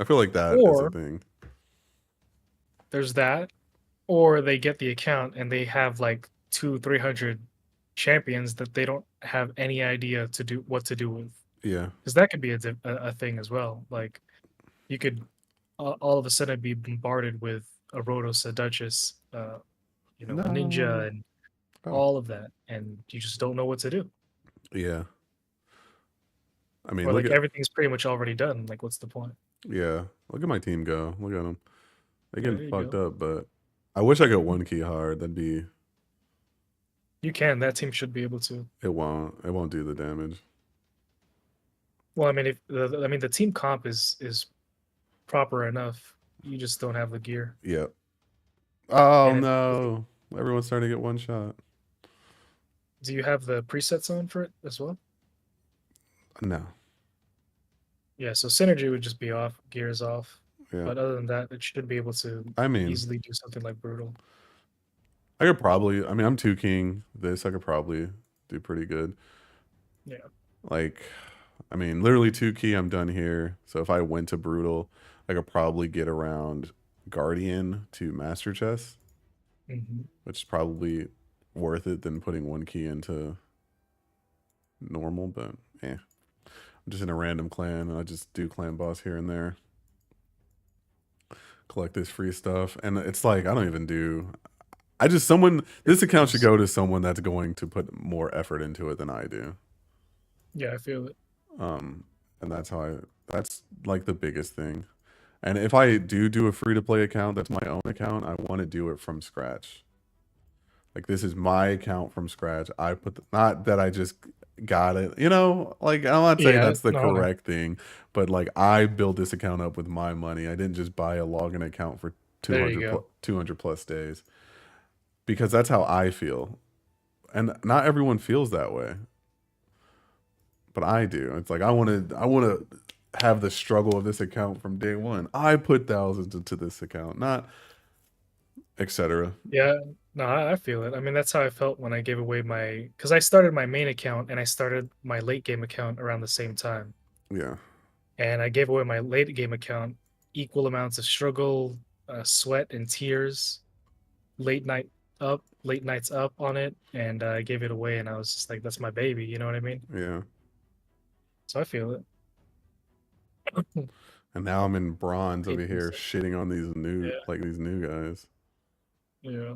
I feel like that is a Or thing. there's that, or they get the account and they have like 300 champions that they don't have any idea to do what to do with. Yeah. Because that could be a thing as well. Like you could all of a sudden be bombarded with a Rotos, a Duchess, a No. Ninja, and Oh. all of that, and you just don't know what to do. Yeah. I mean, Or look like at everything's pretty much already done. Like, what's the point? yeah. Look at my team go. Look at them. They Yeah, getting there you fucked go. up, but I wish I could one key hard. That'd be. You can. That team should be able to. It won't. It won't do the damage. Well, I mean, if I mean the team comp is proper enough, you just don't have the gear, Yep. Oh and it's easy. no. Everyone's starting to get one shot. Do you have the presets on for it as well? No. Yeah, so synergy would just be off, gears off. Yeah. But other than that, it should be able to I mean, easily do something like brutal. I could probably. I mean, I'm two king. This I could probably do pretty good. Yeah. Like, I mean, literally two key. I'm done here. So if I went to brutal, I could probably get around guardian to master chess, Hmm. which is probably worth it than putting one key into normal. But yeah, I'm just in a random clan, and I just do clan boss here and there, collect this free stuff, and it's like I don't even do. I just someone this account should Just go to someone that's going to put more effort into it than I do. yeah, I feel it. Um, and that's like the biggest thing. And if I do a free to play account, that's my own account. I want to do it from scratch. Like this is my account from scratch. I put not that I just got it. You know, like I'm not saying Yeah, that's the no, I know. correct thing, but like I built this account up with my money. I didn't just buy a login account for There you go. 200 plus days because that's how I feel. And not everyone feels that way, but I do. It's like I want to have the struggle of this account from day one. I put thousands into this account, not etc. Yeah, no, I feel it. I mean, that's how I felt when I gave away my, because I started my main account and I started my late game account around the same time. Yeah. And I gave away my late game account, equal amounts of struggle, sweat, and tears, late nights up on it, and I gave it away. And I was just like, "That's my baby," you know what I mean? Yeah. So I feel it. And now I'm in bronze over here 8%. shitting on Yeah, these new guys. yeah,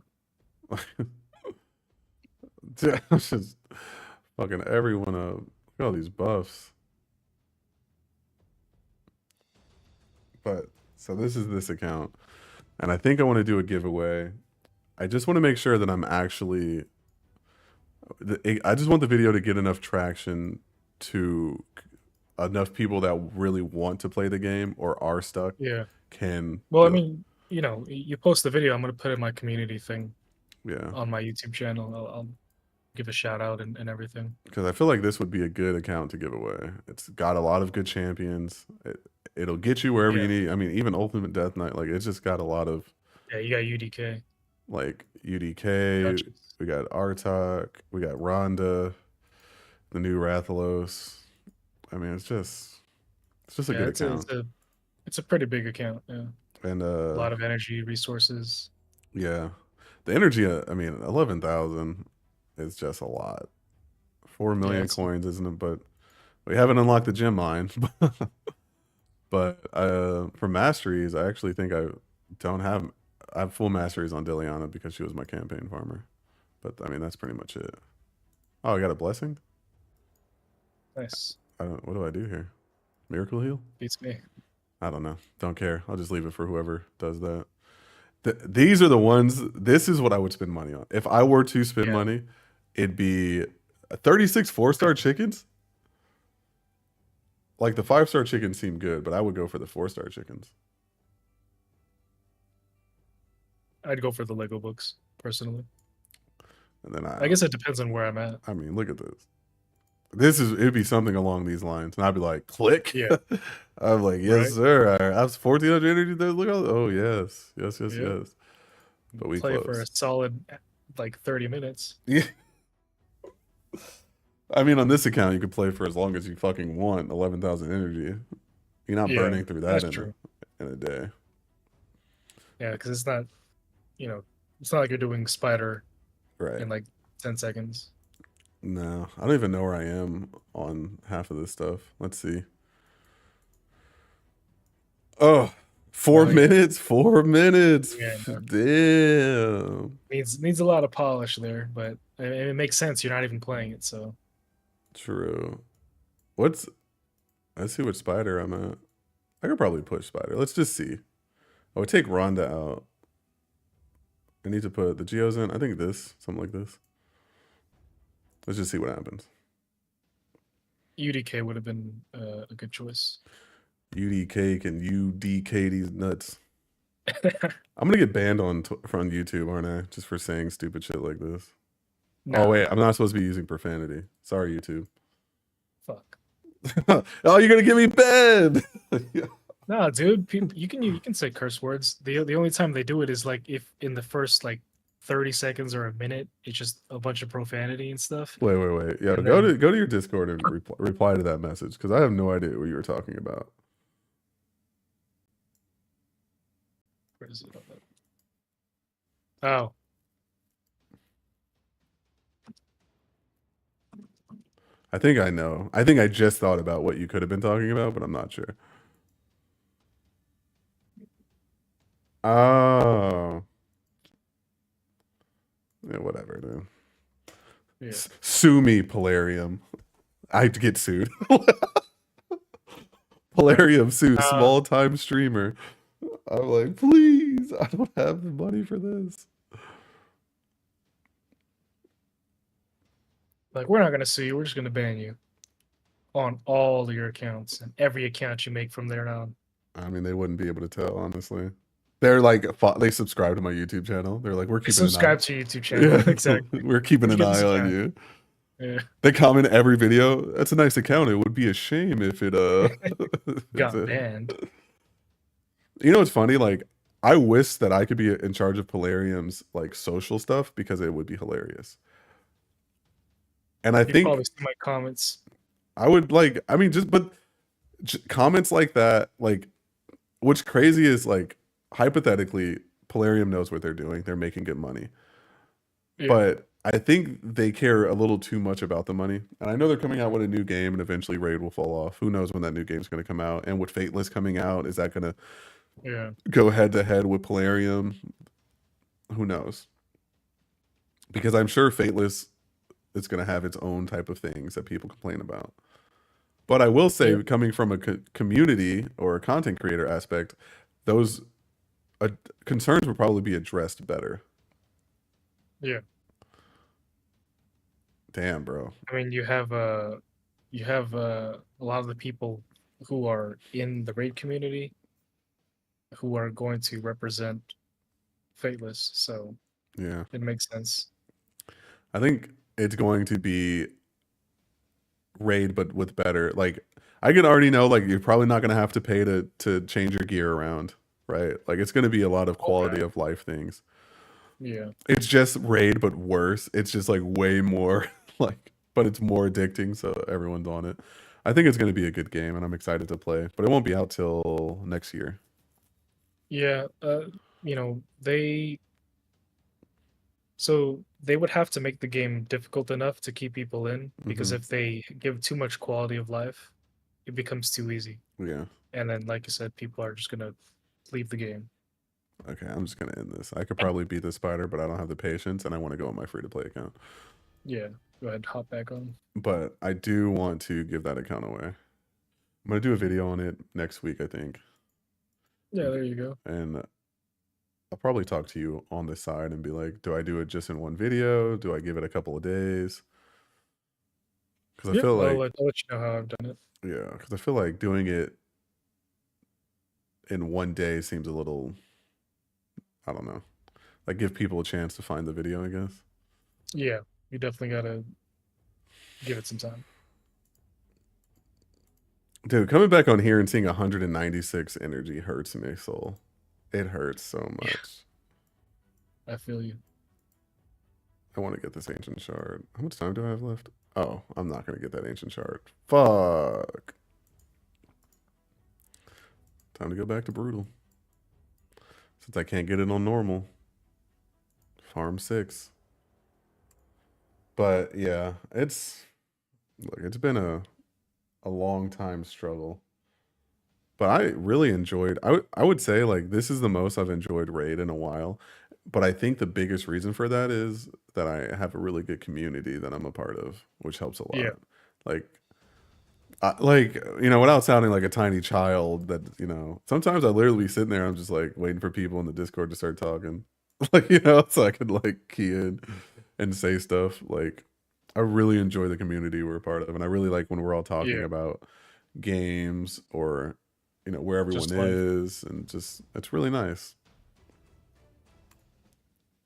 I'm just fucking everyone up. Look at all these buffs. But so this is this account. And I think I want to do a giveaway. I just want to make sure that I'm actually I just want the video to get enough traction to enough people that really want to play the game or are stuck yeah. can Well, be I like, mean, you post the video, I'm gonna put it in my community thing yeah. on my YouTube channel. I'll give a shout out and everything. Because I feel like this would be a good account to give away. It's got a lot of good champions. It'll get you wherever Yeah, you need. I mean, even Ultimate Death Knight, like it's just got a lot of yeah. You got UDK, like UDK. Duchess. We got Artok. We got Rhonda, the new Rathalos. I mean, it's just a Yeah, good account. it's a pretty big account. Yeah, And a lot of energy, resources. yeah, the energy. I mean, 11,000 is just a lot. Four Yeah, million it's coins, isn't it? But we haven't unlocked the gem mine. But for masteries, I actually think don't have I have full masteries on Diliana because she was my campaign farmer. But I mean that's pretty much it. Oh, I got a blessing? nice. I don't what do I do here? Miracle heal? Beats me. I don't know. Don't care. I'll just leave it for whoever does that. These are the ones this is what I would spend money on. If I were to spend Yeah, money, it'd be 36 4-star chickens. Like the 5-star chickens seem good, but I would go for the 4-star chickens. I'd go for the Lego books personally. And then I guess it depends on where I'm at. I mean, look at this. It'd be something along these lines, and I'd be like, click. Yeah, I'm like, yes, right. sir. I have 1,400 energy there. Look, oh yes, yes, yes, Yeah, yes. But we play for a close. solid like 30 minutes. Yeah, I mean, on this account, you could play for as long as you fucking want. 11,000 energy. You're not Yeah, burning through that that's true. in a day, Yeah, because it's not, you know, it's not like you're doing spider right? in like 10 seconds. No, I don't even know where I am on half of this stuff. Let's see. Oh, four Oh yeah, minutes. 4 minutes. yeah. No. Damn. Needs a lot of polish there, but it makes sense. You're not even playing it, so True. What's Let's see what spider I'm at. I could probably push spider. Let's just see. I would take Rhonda out. I need to put the geos in. I think this, something like this. Let's just see what happens. UDK would have been a good choice. UDK can UDK these nuts. I'm gonna get banned from YouTube, aren't I? Just for saying stupid shit like this. Oh Nah, wait, I'm not supposed to be using profanity. Sorry, YouTube. fuck. Oh, you're gonna get me banned. Nah, dude, you can say curse words. The only time they do it is like if in the first like 30 seconds or a minute, it's just a bunch of profanity and stuff. Wait. Yeah, And then go to your Discord and reply to that message because I have no idea what you were talking about. where is it on that? Oh, I think I know. I think I just thought about what you could have been talking about, but I'm not sure. Oh. Yeah, whatever, dude. yeah. Sue me, Polarium. I have to get sued. Polarium sue, Uh, small time streamer. I'm like, please, I don't have the money for this. Like, we're not gonna sue you. We're just gonna ban you on all your accounts and every account you make from there on. I mean, they wouldn't be able to tell, honestly. They're like, they subscribe to my YouTube channel. They're like, we're They keeping an eye. subscribe to your YouTube channel. Yeah, Exactly. we're keeping We're an getting eye some on time. you. Yeah. They comment every video. That's a nice account. It would be a shame if it it's Got a, banned. you know what's funny? Like, I wish that I could be in charge of Polarium's like social stuff because it would be hilarious. And I You'd think probably see my comments. I would like. I mean, comments like that, like what's crazy is like hypothetically, Polarium knows what they're doing. They're making good money. Yeah. But I think they care a little too much about the money. And I know they're coming out with a new game and eventually Raid will fall off. Who knows when that new game's going to come out? And with Fateless coming out, is that going to Yeah. go head to head with Polarium? Who knows? Because I'm sure Fateless is going to have its own type of things that people complain about. But I will Yeah. say, coming from a community or a content creator aspect, those uh, concerns would probably be addressed better. Yeah. Damn, bro. I mean, you have a lot of the people who are in the raid community who are going to represent Fateless, so Yeah. it makes sense. I think it's going to be Raid, but with better. Like, I can already know, like, you're probably not going to have to pay to change your gear around, right? Like, it's going to be a lot of quality Okay. of life things. Yeah. It's just Raid, but worse. It's just like way more, like, but it's more addicting, so everyone's on it. I think it's going to be a good game, and I'm excited to play, but it won't be out till next year. Yeah. They would have to make the game difficult enough to keep people in, because Hmm. if they give too much quality of life, it becomes too easy. Yeah. And then, like I said, people are just gonna leave the game. Okay, I'm just gonna end this. I could probably beat the spider, but I don't have the patience, and I want to go on my free to play account. Yeah. Go ahead, hop back on. But I do want to give that account away. I'm gonna do a video on it next week, I think, Yeah, there you go. and I'll probably talk to you on the side and be like, do I do it just in one video? Do I give it a couple of days? Because I Yeah, feel like, I'll let you know how I've done it. yeah, because I feel like doing it in one day seems a little, I don't know, like give people a chance to find the video, I guess. Yeah, you definitely gotta give it some time. Dude, coming back on here and seeing 196 energy hurts my soul. It hurts so Yeah, much. I feel you. I want to get this ancient shard. How much time do I have left? Oh, I'm not going to get that ancient shard. Fuck. Time to go back to brutal. Since I can't get it on normal. Farm 6. But yeah, it's been a long time struggle. But I really enjoyed I would say like this is the most I've enjoyed Raid in a while. But I think the biggest reason for that is that I have a really good community that I'm a part of, which helps a Yeah, lot. Like like without sounding like a tiny child, that sometimes I literally be sitting there, I'm just like waiting for people in the Discord to start talking, like so I could like key in and say stuff. Like I really enjoy the community we're a part of, and I really like when we're all talking yeah, about games or where everyone just life. is, and just it's really nice.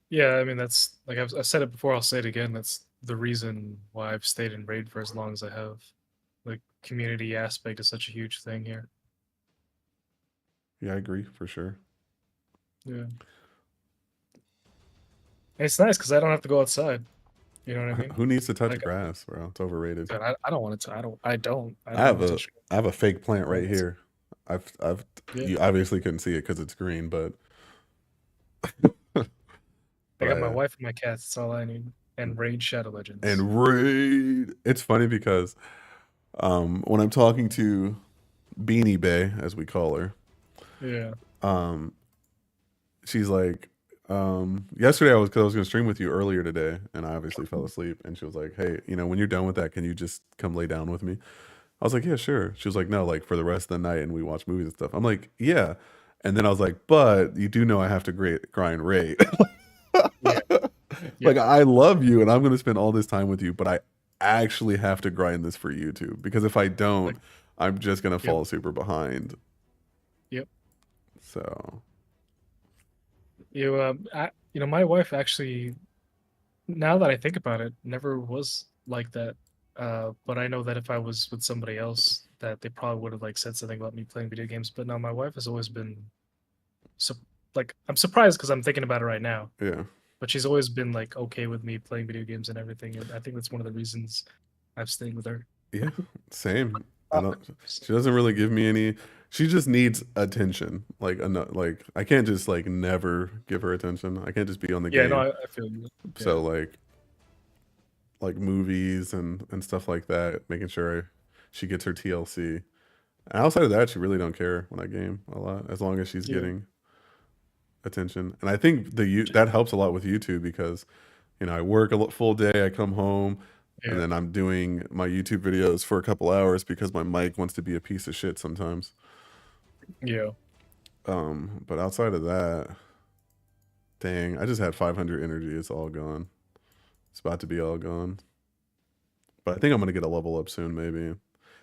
Yeah, I mean that's like I've said it before. I'll say it again. That's the reason why I've stayed in raid for as long as I have. The community aspect is such a huge thing here. Yeah, I agree for sure. Yeah, and it's nice because I don't have to go outside. You know what I mean? Who needs to touch Like, grass, bro? It's overrated. I don't want to. I I don't have want to a touch. I have a fake plant right Grass. here. I've Yeah, you obviously couldn't see it because it's green, but I but got my wife and my cats. That's all I need. And raid Shadow Legends. and Raid. It's funny because when I'm talking to Beanie Bay, as we call her, Yeah. um she's like, yesterday because I was gonna stream with you earlier today, and I obviously fell asleep, and she was like, hey, when you're done with that, can you just come lay down with me? I was like, yeah, sure. She was like, no, like for the rest of the night, and we watch movies and stuff. I'm like, yeah. And then I was like, but you do know I have to grind rate. Yeah. Like Yeah. I love you and I'm gonna spend all this time with you, but actually have to grind this for YouTube because if I don't, Like, I'm just gonna yep, fall super behind. yep. So My wife actually, now that I think about it, never was like that. But I know that if I was with somebody else, that they probably would have like said something about me playing video games. But no, my wife has always been so like I'm surprised because I'm thinking about it right now. yeah, But she's always been like okay with me playing video games and everything, and I think that's one of the reasons I've stayed with her. yeah, same. I Uh, don't. She doesn't really give me any. She just needs attention. Like I can't just like never give her attention. I can't just be on the Yeah, no, game. I feel you. Yeah, So like movies and stuff like that, making sure she gets her TLC. And outside of that, she really don't care when I game a lot, as long as she's yeah, getting attention. And I think that helps a lot with YouTube because I work a full day, I come home, and yeah, then I'm doing my YouTube videos for a couple hours because my mic wants to be a piece of shit sometimes. yeah. But outside of that, dang, I just had 500 energy. It's all gone. It's about to be all gone. But I think I'm gonna get a level up soon, maybe.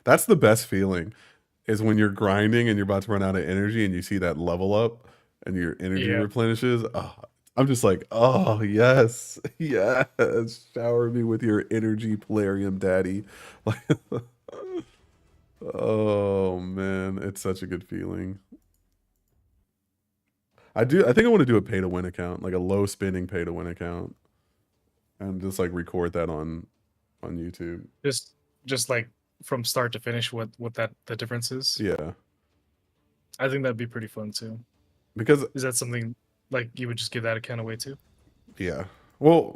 That's the best feeling is when you're grinding and you're about to run out of energy and you see that level up and your energy Yeah. replenishes. Oh, I'm just like, oh yes, yes. Shower me with your energy, Polarium Daddy. Like, oh man, it's such a good feeling. I do. I think I want to do a pay to win account, like a low spending pay to win account, and just like record that on YouTube. Just like from start to finish, what that the difference is. Yeah, I think that'd be pretty fun too. because Is that something like you would just give that account away to? yeah. Well,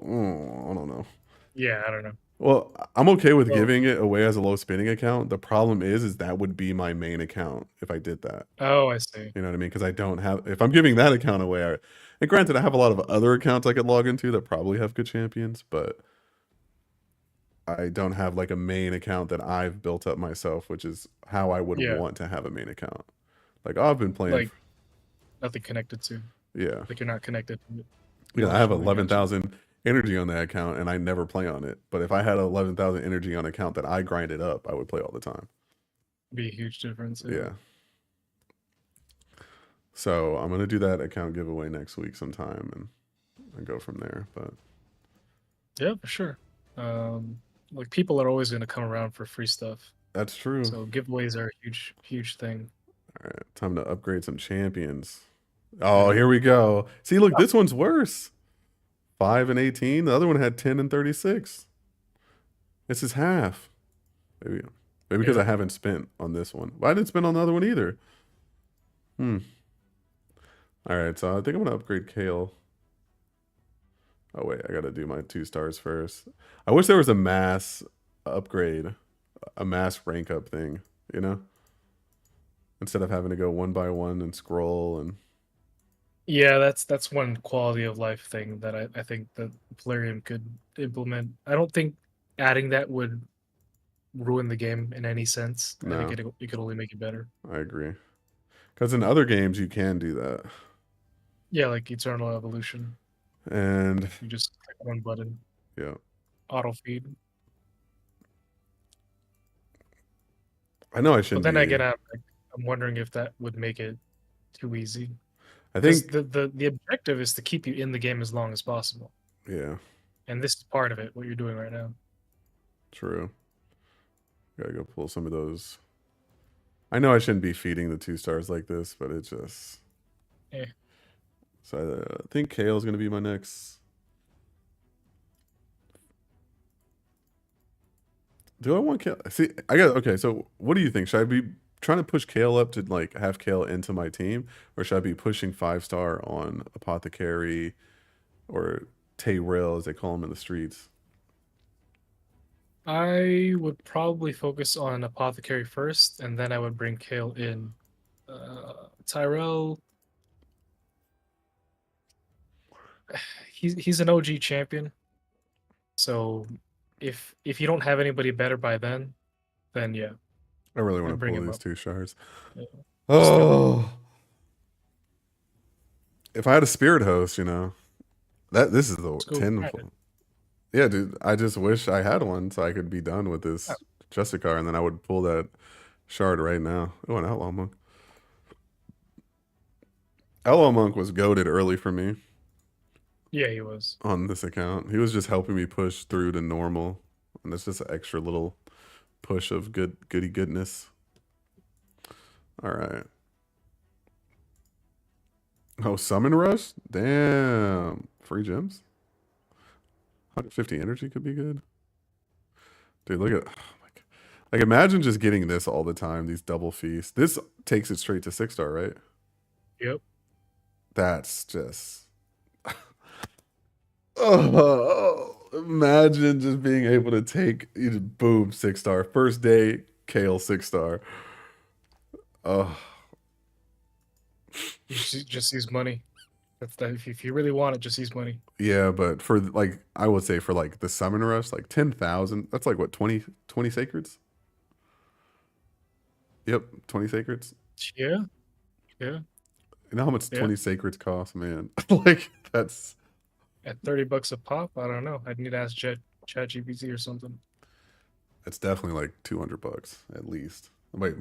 I don't know. Yeah, I don't know. Well, I'm okay with Well, giving it away as a low spending account. The problem is that would be my main account if I did that. oh, I see. You know what I mean? Because I don't have. If I'm giving that account away, and granted, I have a lot of other accounts I could log into that probably have good champions, but I don't have like a main account that I've built up myself, which is how I would Yeah, want to have a main account. Like, oh, I've been playing. like nothing connected to. Yeah, Like you're not connected to it I have emotionally. Gotcha. 11,000 energy on that account, and I never play on it. But if I had 11,000 energy on an account that I grinded up, I would play all the time. Be a huge difference. Yeah. Yeah. So I'm gonna do that account giveaway next week sometime and go from there. But Yeah, for sure. Like people are always gonna come around for free stuff. that's true. So giveaways are a huge, huge thing. All right, time to upgrade some champions. Oh, Yeah. here we go. See, look, this one's worse. 5 and 18. The other one had 10 and 36. This is half. Maybe, maybe because Yeah. I haven't spent on this one. But I didn't spend on the other one either. Hmm. All right, so I think I'm gonna upgrade Kale. Oh wait, I gotta do my 2 stars first. I wish there was a mass upgrade, a mass rank up thing, you know? Instead of having to go one by one and scroll and Yeah, that's one quality of life thing that I think that Plarium could implement. I don't think adding that would ruin the game in any sense. I think no, it could only make it better. I agree. Because in other games you can do that. Yeah, like Eternal Evolution. And You just click one button, yeah, auto feed. I know I But shouldn't then be. again, I'm wondering if that would make it too easy. I Because think the objective is to keep you in the game as long as possible. yeah, And this is part of it, what you're doing right now. true. Gotta go pull some of those. I know I shouldn't be feeding the 2 stars like this, but it just. Eh. So I think Kale's gonna be my next. Do I want Kale? See, I got okay. So, what do you think? Should I be trying to push Kale up to like have Kale into my team, or should I be pushing 5 star on Apothecary or Tayrell as they call him in the streets? I would probably focus on Apothecary first, and then I would bring Kale in. Tyrell, he's an OG champion. So if you don't have anybody better by then yeah, I really want I'd to bring pull him these up. 2 stars. Yeah. Stepbro. Oh, if I had a spirit host, that this is the Let's go. 10. Grab it. Yeah, dude. I just wish I had one so I could be done with Oh, this Justicar, and then I would pull that shard right now. Oh, an Outlaw Monk. Outlaw Monk was goaded early for me yeah, he was. on this account. He was just helping me push through to normal, and it's just an extra little push of goody goodness. All right. Oh, Summon Rush? Damn. Free gems? 150 energy could be good. Dude, look at oh my God. Like imagine just getting this all the time, these double feasts. This takes it straight to 6-star, right? Yep. That's just oh, imagine just being able to take you just boom 6-star. First day, Kale 6-star. Oh You just use money. That's that. If you really want it, just use money. yeah, but for like I would say for like the Summon Rush, like 10,000, that's like what, 20 sacreds? Yep, 20 sacreds. Yeah, yeah, You know how much yeah. 20 sacreds cost, man? Like that's At $30 a pop, I don't know. I'd need to ask Chat GPT or something. it's definitely like 200 bucks at least. Wait,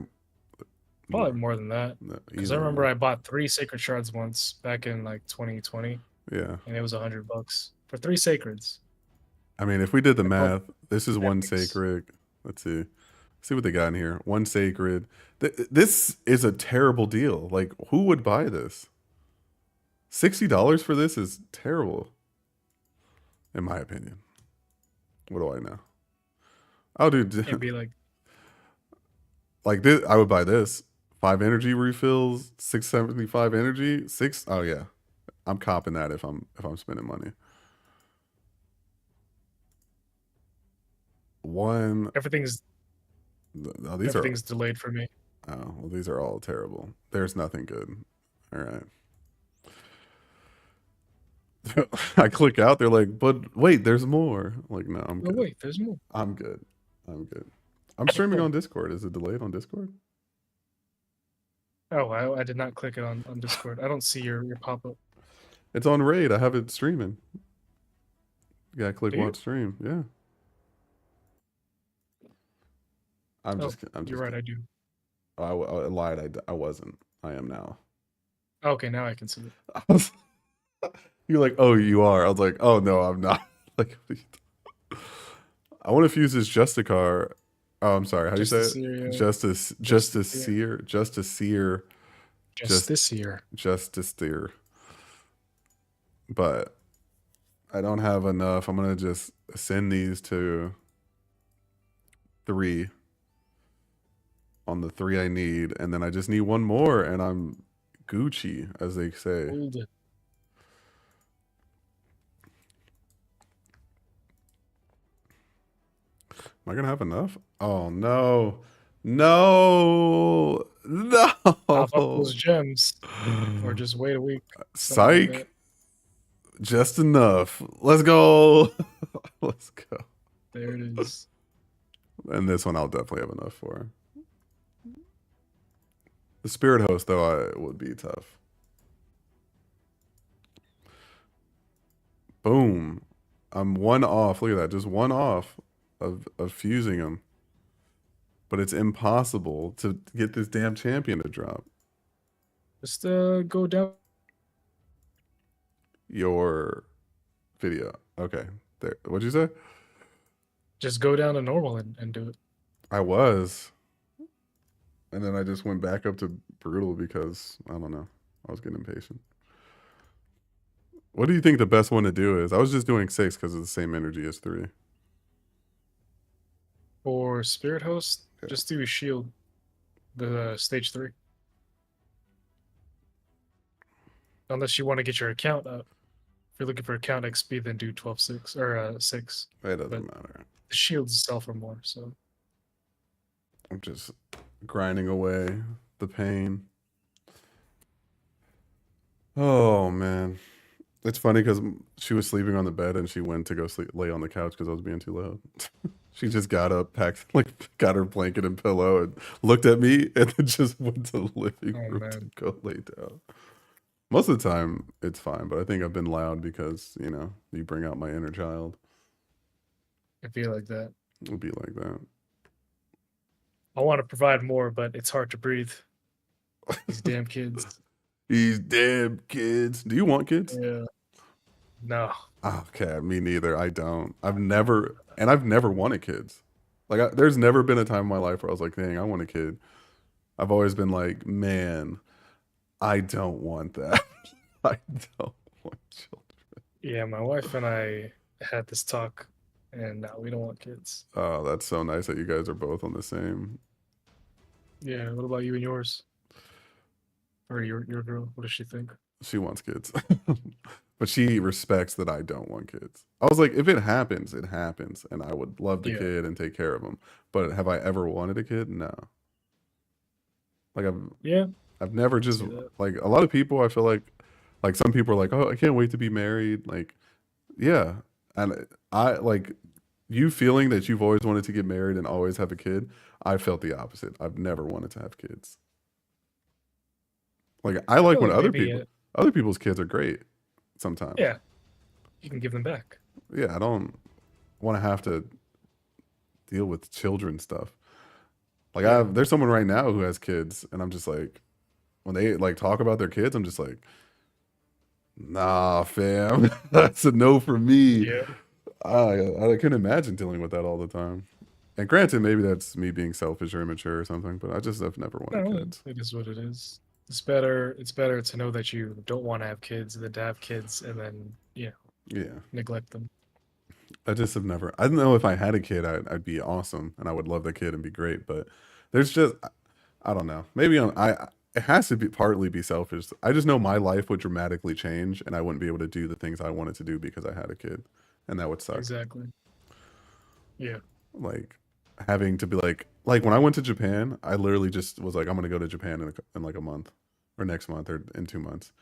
Probably more. more than that. No, Because I easily remember more. I bought 3 sacred shards once back in like 2020, Yeah. and it was $100 for 3 sacreds. I mean, if we did the I bought math, this is one epics. sacred. Let's see. See what they got in here. One sacred. This is a terrible deal. Like, who would buy this? $60 for this is terrible, in my opinion. What do I know? Oh, It'd dude, be like, like this, I would buy this. 5 energy refills, 675 energy, six. Oh yeah, I'm copping that if I'm spending money. One. everything's Oh, these are. everything's delayed for me. Oh, well, these are all terrible. There's nothing good. All right. I click out. They're like, but wait, there's more. I'm like, no, I'm Oh good. wait, there's more. I'm good. I'm good. I'm streaming on Discord. Is it delayed on Discord? Oh, I did not click it on Discord. I don't see your pop up. It's on Raid. I have it streaming. You gotta click Do you? watch stream. Yeah. I'm Oh, just. I'm you're just right. I kidding. do. Oh, I lied. I wasn't. I am now. Okay, now I can see it. I was, you're like, oh, you are. I was like, oh no, I'm not. Like, I want to fuse this Justicar. Oh, I'm sorry. How do you Just say this it? year, Justice, just this year, Justiciar, Justiciar, just just this year. Justiciar. But I don't have enough. I'm gonna just send these to 3 on the 3 I need, and then I just need one more, and I'm Gucci, as they say. Hold it. Am I gonna have enough? Oh no. No. Top up No. those gems, or just wait a week, something like Psych. that. Just enough. Let's go. Let's go. There it is. And this one I'll definitely have enough for. The Spirit Host, though, I would be tough. Boom. I'm one off. Look at that. Just one off of fusing them. But it's impossible to get this damn champion to drop. Just go down. Your video. Okay. There. What'd you say? Just go down to normal and do it. I was. And then I just went back up to brutal because I don't know. I was getting impatient. What do you think the best one to do is? I was just doing 6 because of the same energy as 3. For Spirit Host, Yeah. just do shield the stage 3. Unless you want to get your account up. If you're looking for account XP, then do 12-6 or 6. It doesn't But matter. the shields sell for more, so I'm just grinding away the pain. Oh man. It's funny because she was sleeping on the bed and she went to go lay on the couch because I was being too loud. She just got up, packed, like, got her blanket and pillow and looked at me and then just went to the living oh room to man. go lay down. Most of the time, it's fine, but I think I've been loud because, you bring out my inner child. I feel like that. It would be like that. I want to provide more, but it's hard to breathe. These damn kids. These damn kids. Do you want kids? Yeah. No. Okay, me neither. I don't. I've never wanted kids. Like, there's never been a time in my life where I was like, dang, I want a kid. I've always been like, man, I don't want that. I don't want children. Yeah, my wife and I had this talk, and no, we don't want kids. Oh, that's so nice that you guys are both on the same. Yeah. What about you and yours? Or your girl? What does she think? She wants kids, but she respects that I don't want kids. I was like, if it happens, it happens, and I would love the Yeah. kid and take care of him. But have I ever wanted a kid? No. Like Yeah. I've never I just see that. like a lot of people. I feel like some people are like, oh, I can't wait to be married. Like, yeah, and I like you feeling that you've always wanted to get married and always have a kid. I felt the opposite. I've never wanted to have kids. Like I I like feel when like maybe. other people's kids are great sometimes. Yeah. You can give them back. Yeah, I don't want to have to deal with children stuff. Like Yeah. there's someone right now who has kids, and I'm just like, when they like talk about their kids, I'm just like, nah, fam, that's a no for me. Yeah. I couldn't imagine dealing with that all the time. And granted, maybe that's me being selfish or immature or something, but I just have never wanted No, kids. it is what it is. It's better. It's better to know that you don't want to have kids than to have kids and then Yeah, neglect them. I just have never. I don't know if I had a kid, I'd be awesome, and I would love the kid and be great. But there's just, I don't know. Maybe it has to be partly be selfish. I just know my life would dramatically change, and I wouldn't be able to do the things I wanted to do because I had a kid, and that would suck. Exactly. Yeah. Like having to be like when I went to Japan, I literally just was like, I'm gonna go to Japan in like a month or next month or in 2 months.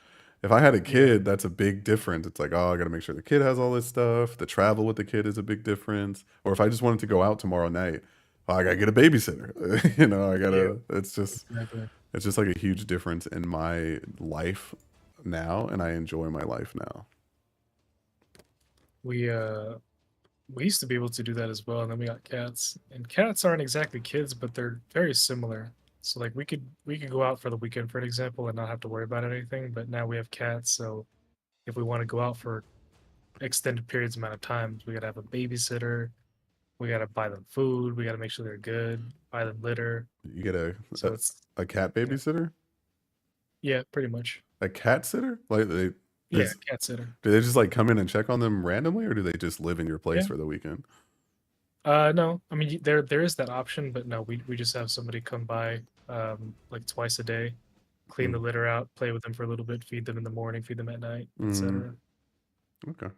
If I had a Yeah. kid, that's a big difference. It's like, oh, I got to make sure the kid has all this stuff. The travel with the kid is a big difference. Or if I just wanted to go out tomorrow night, oh, I got to get a babysitter. I got Yeah. to, Exactly. it's just like a huge difference in my life now. And I enjoy my life now. We we used to be able to do that as well, and then we got cats. And cats aren't exactly kids, but they're very similar. So like we could go out for the weekend, for an example, and not have to worry about anything. But now we have cats, so if we want to go out for extended periods amount of times, we gotta have a babysitter. We gotta buy them food. We gotta make sure they're good. Buy them litter. You get So it's a cat yeah, babysitter, yeah, pretty much. a cat sitter. Like Yeah, is, cat sitter. do they just like come in and check on them randomly, or do they just live in your place Yeah. for the weekend? No, I mean there is that option, but no, we just have somebody come by like twice a day, clean the Mm, litter out, play with them for a little bit, feed them in the morning, feed them at night, mm, etc. okay.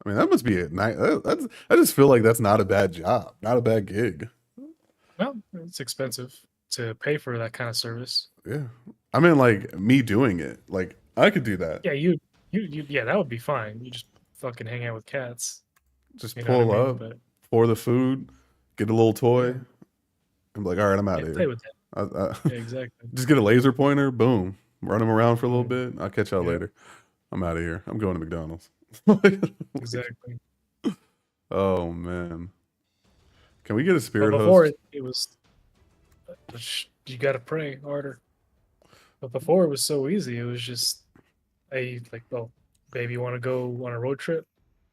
I mean, that must be a nice. That's. I just feel like that's not a bad job, not a bad gig. Well, it's expensive to pay for that kind of service. Yeah, I mean, like me doing it, like I could do that. Yeah, yeah, that would be fine. You just fucking hang out with cats. Just You know what I pull mean? up, But pour the food, get a little toy. yeah, I'm like, all right, I'm out yeah, of play here. with them. I Yeah, exactly. just get a laser pointer, boom, run them around for a little Mm, bit. I'll catch y'all yeah, later. I'm out of here. I'm going to McDonald's. exactly. Oh man, can we get a But spirit before host? it was you gotta pray harder. But before it was so easy. It was just, hey, like, oh, baby, you want to go on a road trip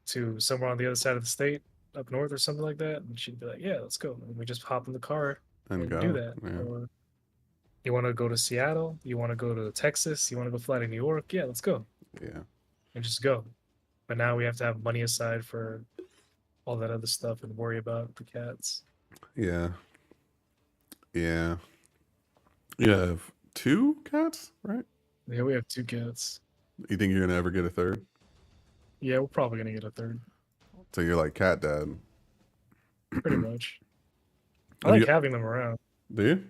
to somewhere on the other side of the state, up north or something like that? And she'd be like, yeah, let's go. And we just hop in the car And and do go. that. Yeah, Or you want to go to Seattle? You want to go to Texas? You want to go fly to New York? Yeah, let's go yeah, and just go. But now we have to have money aside for all that other stuff and worry about the cats. yeah, yeah. You have two cats, right? Yeah, we have two cats. You think you're gonna ever get a third? Yeah, we're probably gonna get a third, So you're like cat dad. pretty much. I Have like you? having them around. Do you?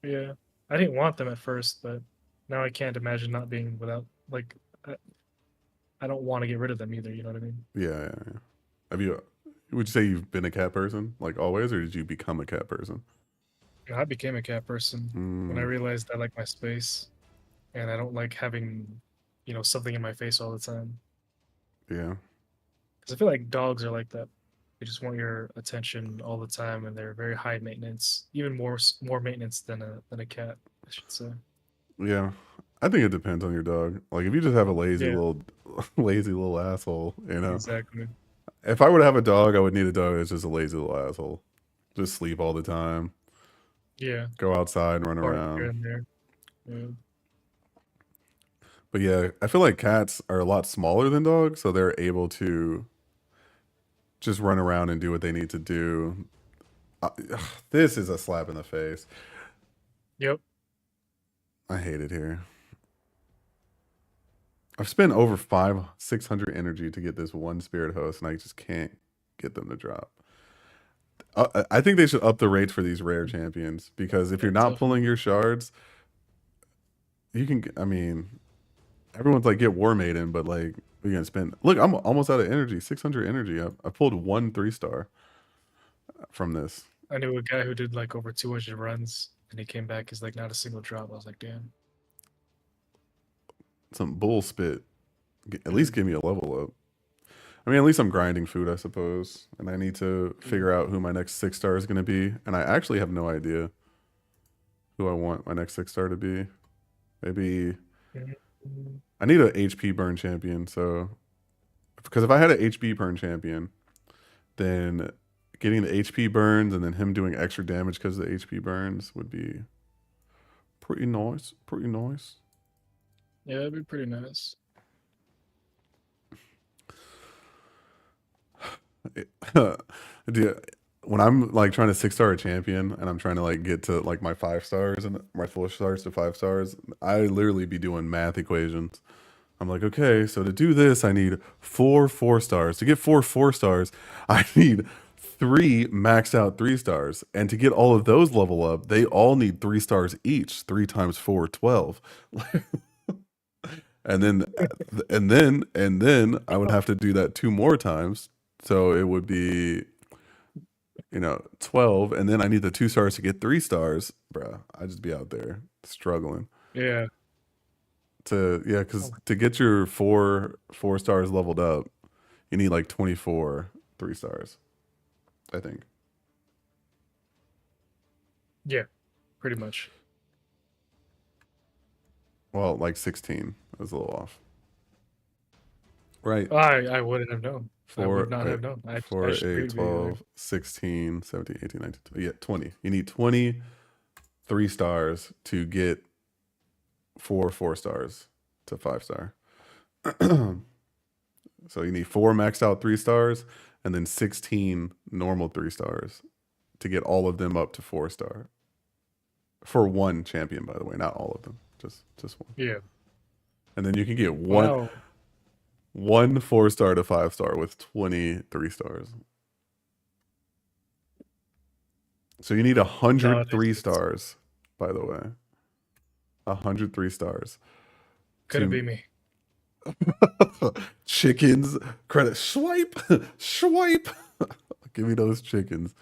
Yeah. I didn't want them at first, but now I can't imagine not being without like I, I don't want to get rid of them either, you know what I mean? Yeah, yeah, yeah. Have you? Would you say you've been a cat person like always, or did you become a cat person? You know, I became a cat person when I Mm, realized I like my space and I don't like having, something in my face all the time. yeah, Because I feel like dogs are like that. They just want your attention all the time, and they're very high maintenance, even more maintenance than a cat, I should say. Yeah. I think it depends on your dog. Like if you just have a lazy Yeah, little lazy little asshole, you know. exactly. If I were to have a dog, I would need a dog that's just a lazy little asshole. Just sleep all the time, Yeah, go outside, run bark here around. and there. Yeah. But yeah, I feel like cats are a lot smaller than dogs, so they're able to just run around and do what they need to do. Uh, this is a slap in the face. Yep. I hate it here. I've spent over 600 energy to get this one spirit host, and I just can't get them to drop. I think they should up the rates for these rare champions because if Yeah, you're not pulling definitely. your shards, you can. I mean, everyone's like get War Maiden, but like we can spend. Look, I'm almost out of energy. 600 energy. I pulled one 3-star from this. I knew a guy who did like over 200 runs, and he came back. He's like, not a single drop. I was like, damn. Some bull spit. At Yeah. least give me a level up. I mean, at least I'm grinding food, I suppose, and I need to Yeah. figure out who my next 6-star is going to be. And I actually have no idea who I want my next 6-star to be. Maybe Mhm. I need a HP burn champion. So, because if I had an HP burn champion, then getting the HP burns and then him doing extra damage because of the HP burns would be pretty nice. Pretty nice. Yeah, that'd be pretty nice. Do when I'm like trying to 6-star a champion and I'm trying to like get to like my 5 stars and my 4 stars to 5 stars, I literally be doing math equations. I'm like, okay, so to do this, I need 4 4 stars. To get 4 4 stars, I need 3 maxed out 3 stars. And to get all of those level up, they all need 3 stars each. 3 times 4, 12. And then, and then I would have to do that 2 more times. So it would be 12, and then I need the 2 stars to get 3 stars, bruh. I just be out there struggling Yeah. yeah, because to get your 4 stars leveled up, you need like 24 3 stars, I think. Yeah, pretty much. Well, like 16. I was a little off. Right. I wouldn't have known. I would 4, not have known. I 4, just 8, agreed with you there. 12, 16, 17, 18, 19, 20. Yeah, 20. You need 20 3 stars to get 4 4 stars to 5 star. So you need 4 maxed out 3 stars and then 16 normal 3 stars to get all of them up to 4 star. For one champion, by the way, not all of them. Just one. Yeah. And then you can get Wow. one 4 star to 5 star with 23 stars. So you need Nowadays 103 it's stars, by the way. 103 stars couldn't to be me. chickens credit swipe swipe. Give me those chickens.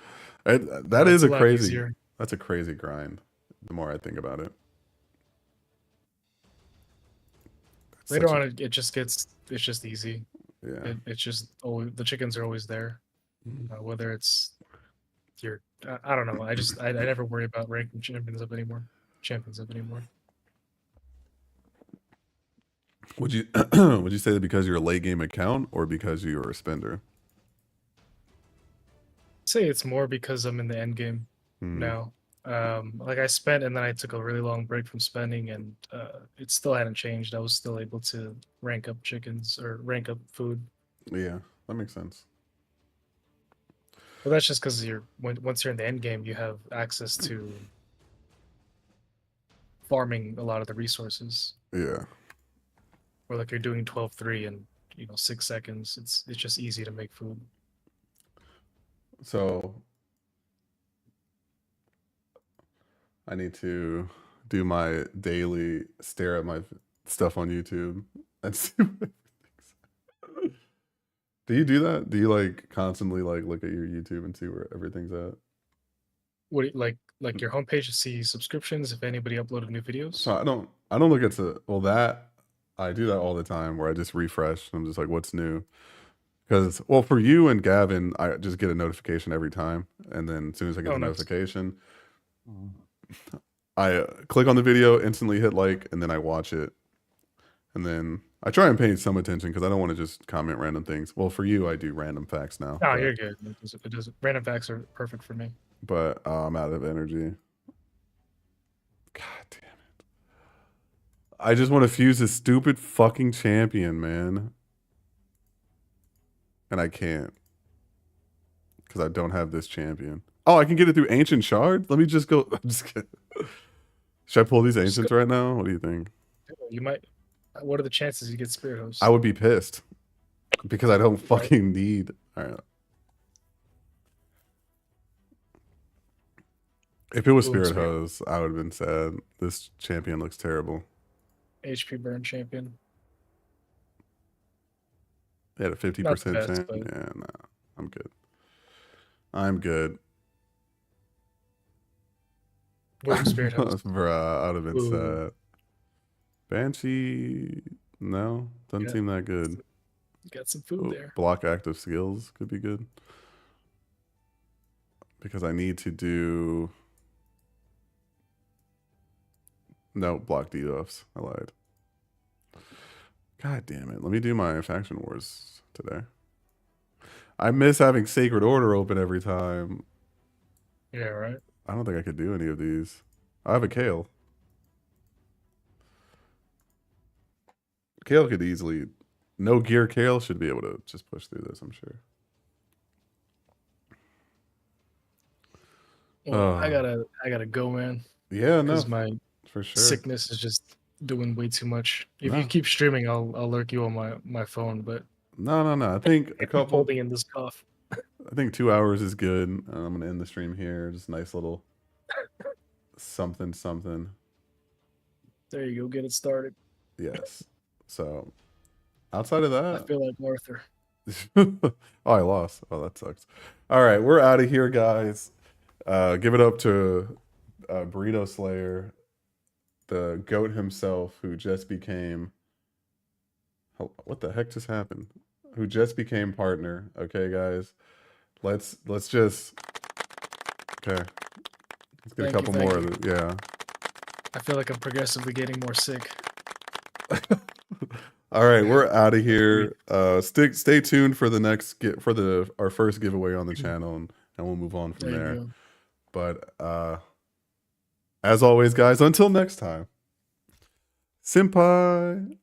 That It's is a a lot crazy. easier. That's a crazy grind. The more I think about it, it's Later such a on, it just gets it's just easy. yeah. It's just always the chickens are always there. Mhm. Whether it's your I don't know. I never worry about ranking champions up anymore. Champions up anymore. Would you would you say that because you're a late game account or because you're a spender? Say it's more because I'm in the end game Hmm. now. Like I spent and then I took a really long break from spending, and it still hadn't changed. I was still able to rank up chickens or rank up food, Yeah, that makes sense. but that's just because once you're in the end game, you have access to farming a lot of the resources. Yeah. Or like you're doing 12-3 in 6 seconds. It's just easy to make food. So I need to do my daily stare at my stuff on YouTube and see what it thinks. Do you do that? Do you like constantly like look at your YouTube and see where everything's at? What like your homepage to see subscriptions if anybody uploaded new videos? So I don't look at the well that I do that all the time where I just refresh and I'm just like what's new Because, well, for you and Gavin, I just get a notification every time. And then as soon as I get Oh, the nice. notification, I click on the video, instantly hit like, and then I watch it. And then I try and pay some attention because I don't want to just comment random things. Well, for you, I do random facts now, No, you're good. It doesn't. Random facts are perfect for me. but I'm out of energy. God damn it. I just want to fuse this stupid fucking champion, man. And I can't because I don't have this champion. Oh, I can get it through Ancient Shard? Let me just go. I'm just kidding. Should I pull these Just Ancients right now? What do you think? you might. What are the chances you get Spirit I Host? would be pissed because I don't Right. fucking need. All right. If it was Boom, Spirit Spirit. Hose, I would have been sad. This champion looks terrible. HP burn champion. They had a Not the 50% best, chance. but Yeah, no, I'm good. I'm good. boom, Spirit Host. Bruh, I would have been Ooh, sad. Banshee, no, doesn't got seem that good. got some food Oh, there. block active skills could be good because I need to do no block debuffs. I lied. God damn it! Let me do my faction wars today. I miss having Sacred Order open every time. Yeah, right. I don't think I could do any of these. I have a Kale. Kale could easily, no gear Kale should be able to just push through this, I'm sure. Well, I gotta go, man, Yeah, no, because my for sure. sickness is just doing way too much. If you No, keep streaming, I'll lurk you on my phone, but no. I think a keep couple, holding in this cough. I think 2 hours is good. I'm going to end the stream here. Just nice little something, something. There you go, get it started. Yes. So outside of I that, feel like Arthur. oh, I lost. Oh, that sucks. All right, we're out of here, guys. Give it up to Burrito Slayer, the goat himself, who just became. What the heck just happened? Who just became partner? Okay, guys. Let's just. Okay, let's get a Thank you, couple thank more you. of it. Yeah. I feel like I'm progressively getting more sick. All right, we're out of Sweet. here. Stay tuned for the next get for the our first giveaway on the channel, and we'll move on from There you there. go. But as always, guys, until next time. Senpai.